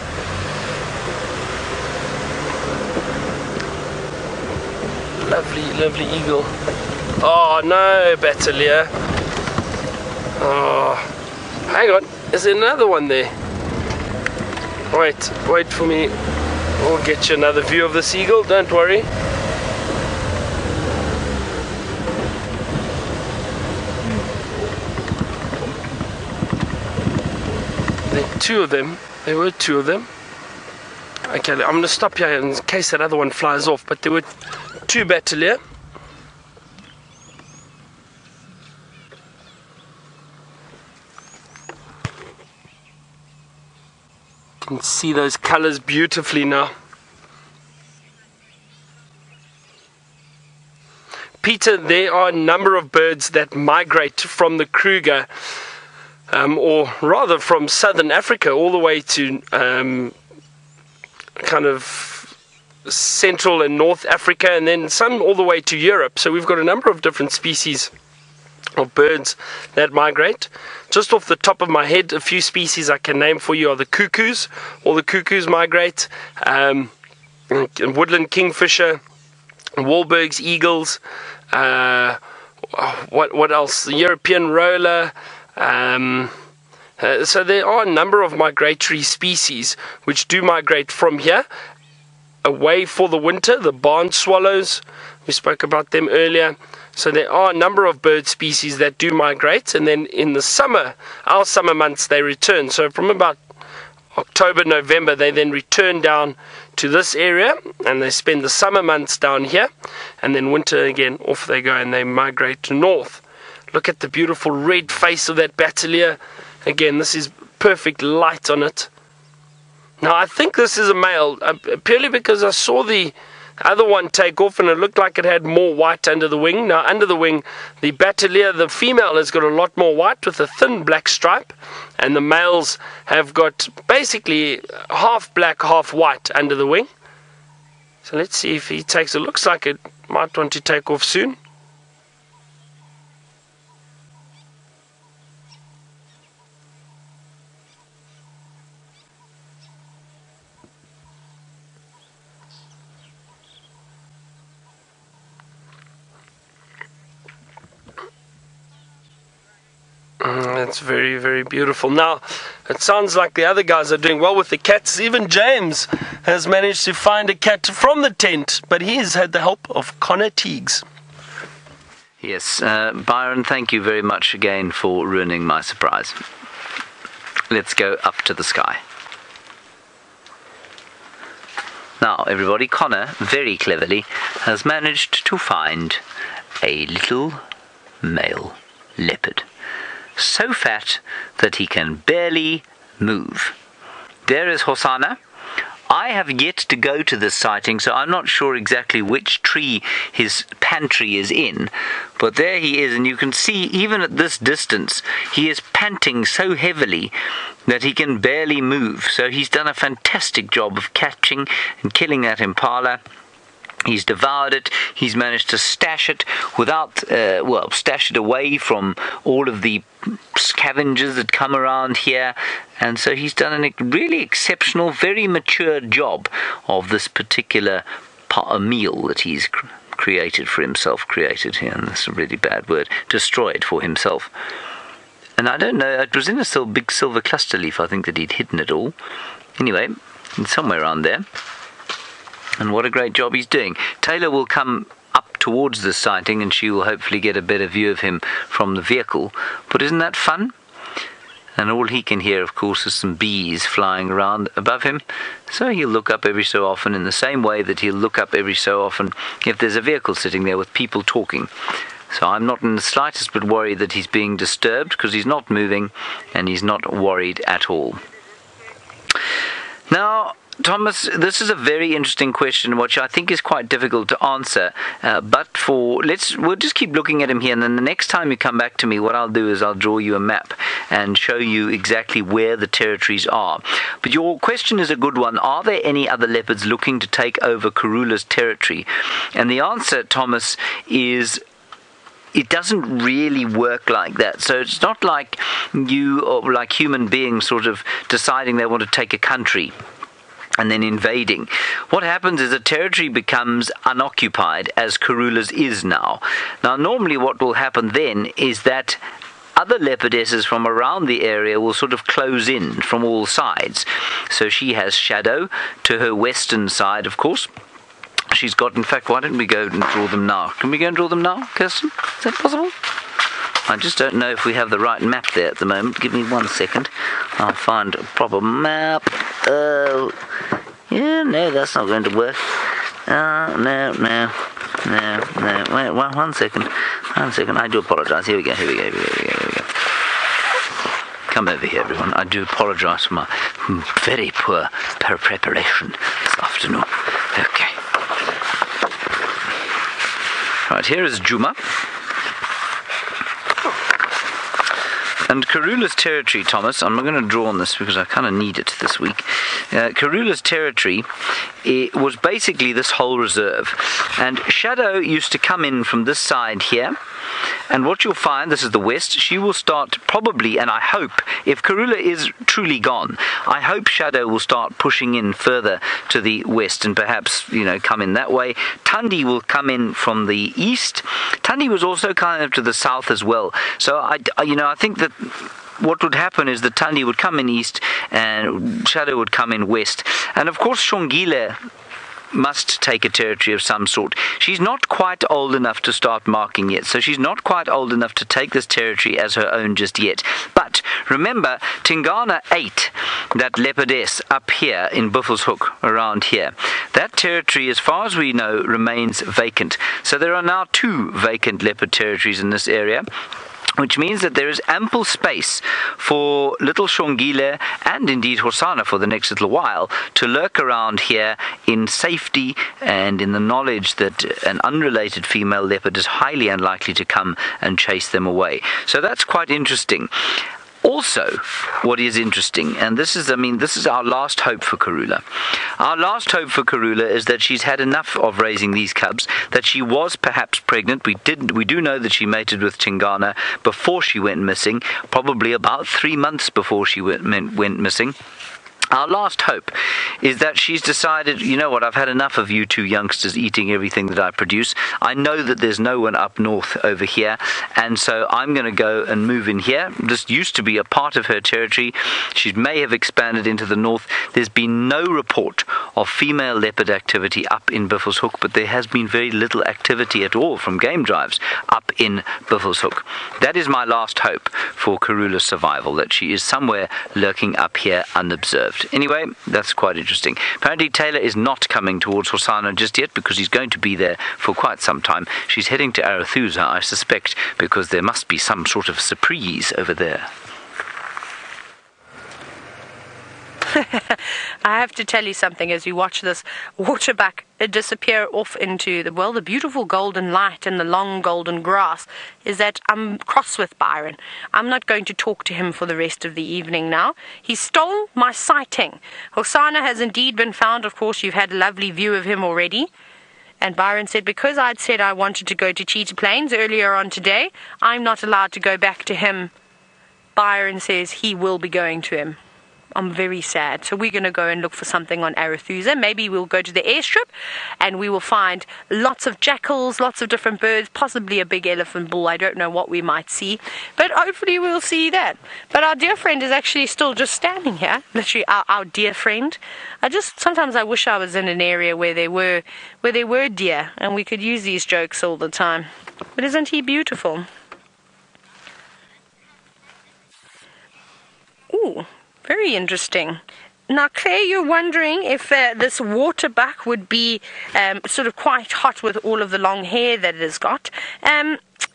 Lovely, lovely eagle. Oh no, Bateleur. Oh, hang on, is there another one there? Wait for me. We'll get you another view of this eagle, don't worry. There are 2 of them. There were 2 of them. Okay, I'm going to stop here in case that other one flies off, but there were 2 Bateleur. You can see those colors beautifully now. Peter, there are a number of birds that migrate from the Kruger, or rather from southern Africa all the way to kind of Central and North Africa, and then some all the way to Europe. So we've got a number of different species of birds that migrate. Just off the top of my head, a few species I can name for you are the cuckoos. All the cuckoos migrate. Woodland kingfisher, Wahlberg's eagles. What else? The European roller. So there are a number of migratory species which do migrate from here away for the winter. The barn swallows, we spoke about them earlier. So there are a number of bird species that do migrate, and then in the summer, our summer months, they return. So from about October, November, they then return down to this area, and they spend the summer months down here, and then winter again, off they go, and they migrate north. Look at the beautiful red face of that Bateleur. Again, this is perfect light on it. Now, I think this is a male, purely because I saw the other one take off and it looked like it had more white under the wing. Now, under the wing, the Bateleur, the female, has got a lot more white with a thin black stripe, and the males have got basically half black, half white under the wing. So let's see if he takes, it looks like it might want to take off soon. That's very, very beautiful. Now, it sounds like the other guys are doing well with the cats. Even James has managed to find a cat from the tent, but he's had the help of Connor Teagues. Yes, Byron, thank you very much again for ruining my surprise. Let's go up to the sky. Now, everybody, Connor, very cleverly, has managed to find a little male leopard. So fat that he can barely move. There is Hosana. I have yet to go to this sighting, so I'm not sure exactly which tree his pantry is in. But there he is, and you can see, even at this distance, he is panting so heavily that he can barely move. So he's done a fantastic job of catching and killing that impala. He's devoured it. He's managed to stash it without, stash it away from all of the scavengers that come around here. And so he's done a really exceptional, very mature job of this particular meal that he's created for himself. Created here, and that's a really bad word. Destroyed for himself. And I don't know, it was in a big silver cluster leaf, I think, that he'd hidden it all. Anyway, somewhere around there. And what a great job he's doing. Taylor will come up towards this sighting, and she will hopefully get a better view of him from the vehicle. But isn't that fun? And all he can hear, of course, is some bees flying around above him. So he'll look up every so often, in the same way that he'll look up every so often if there's a vehicle sitting there with people talking. So I'm not in the slightest bit worried that he's being disturbed, because he's not moving, and he's not worried at all. Now, Thomas, this is a very interesting question, which I think is quite difficult to answer. We'll just keep looking at him here, and then the next time you come back to me, what I'll do is I'll draw you a map and show you exactly where the territories are. But your question is a good one. Are there any other leopards looking to take over Karula's territory? And the answer, Thomas, is it doesn't really work like that. So it's not like you or like human beings sort of deciding they want to take a country and then invading. What happens is a territory becomes unoccupied, as Karula's is now. Now, normally what will happen then is that other leopardesses from around the area will sort of close in from all sides. So she has shadow to her western side, of course. She's got, in fact, why don't we go and draw them now? Can we go and draw them now, Kirsten? Is that possible? I just don't know if we have the right map there at the moment. Give me 1 second. I'll find a proper map. Yeah, no, that's not going to work. No. Wait, 1 second. 1 second. I do apologize. Here we go. Come over here, everyone. I do apologize for my very poor preparation this afternoon. Okay. Right, here is Djuma. And Karula's territory, Thomas, I'm going to draw on this because I kind of need it this week. Karula's territory, it was basically this whole reserve. And Shadow used to come in from this side here. And what you'll find, this is the west, she will start probably, and I hope, if Karula is truly gone, I hope Shadow will start pushing in further to the west and perhaps, come in that way. Tundi will come in from the east. Tundi was also kind of to the south as well. So, I think that what would happen is that Tundi would come in east and Shadow would come in west. And of course, Shongile must take a territory of some sort. She's not quite old enough to start marking yet, so she's not quite old enough to take this territory as her own just yet. But remember, Tingana ate that leopardess up here in Buffelshoek, around here. That territory, as far as we know, remains vacant. So there are now 2 vacant leopard territories in this area, which means that there is ample space for little Shongile and indeed Hosana for the next little while to lurk around here in safety and in the knowledge that an unrelated female leopard is highly unlikely to come and chase them away. So that's quite interesting. Also, what is interesting, and this is our last hope for Karula. Our last hope for Karula is that she's had enough of raising these cubs, that she was perhaps pregnant. We do know that she mated with Tingana before she went missing, probably about 3 months before she went missing. Our last hope is that she's decided, you know what, I've had enough of you 2 youngsters eating everything that I produce. I know that there's no one up north over here, and so I'm going to go and move in here. This used to be a part of her territory. She may have expanded into the north. There's been no report of female leopard activity up in Buffelshoek, but there has been very little activity at all from game drives up in Buffelshoek. That is my last hope for Karula's survival, that she is somewhere lurking up here unobserved. observed. Anyway, that's quite interesting. Apparently Taylor is not coming towards Hosana just yet because he's going to be there for quite some time. She's heading to Arathusa, I suspect, because there must be some sort of surprise over there. I have to tell you something as you watch this Waterbuck disappear off into the beautiful golden light and the long golden grass, is that I'm cross with Byron. I'm not going to talk to him for the rest of the evening now. He stole my sighting. Hosana has indeed been found. Of course, you've had a lovely view of him already. And Byron said, because I'd said I wanted to go to Cheetah Plains earlier on today, I'm not allowed to go back to him. Byron says he will be going to him. I'm very sad. So we're going to go and look for something on Arathusa. Maybe we'll go to the airstrip and we will find lots of jackals, lots of different birds, possibly a big elephant bull. I don't know what we might see, but hopefully we'll see that. But our dear friend is actually still just standing here. Literally our dear friend. Sometimes I wish I was in an area where there were deer and we could use these jokes all the time. But isn't he beautiful? Ooh. Very interesting. Now, Claire, you're wondering if this Waterbuck would be sort of quite hot with all of the long hair that it has got,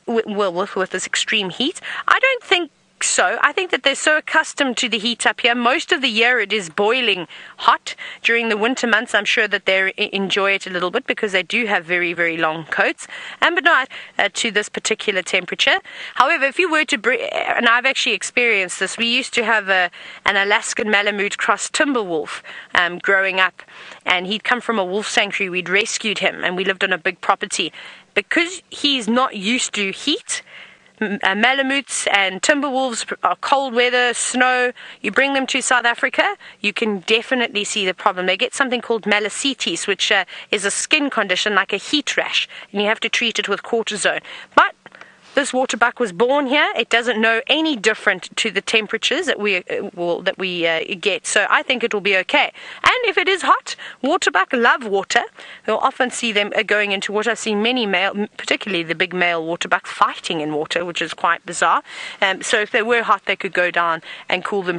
with this extreme heat. I don't think so. I think that they're so accustomed to the heat up here. Most of the year it is boiling hot. During the winter months, I'm sure that they enjoy it a little bit because they do have very, very long coats, but not to this particular temperature. However, if you were to and I've actually experienced this, we used to have an Alaskan Malamute cross timber wolf growing up, and he'd come from a wolf sanctuary. We'd rescued him, and we lived on a big property. Because he's not used to heat, Malamutes and Timberwolves are cold weather, snow. You bring them to South Africa, you can definitely see the problem. They get something called myelocitis, which is a skin condition like a heat rash, and you have to treat it with cortisone. But this Waterbuck was born here. It doesn't know any different to the temperatures that we get. So I think it will be okay. And if it is hot, Waterbuck love water. You'll often see them going into water. I've seen many male, particularly the big male Waterbucks, fighting in water, which is quite bizarre. So if they were hot, they could go down and cool themselves.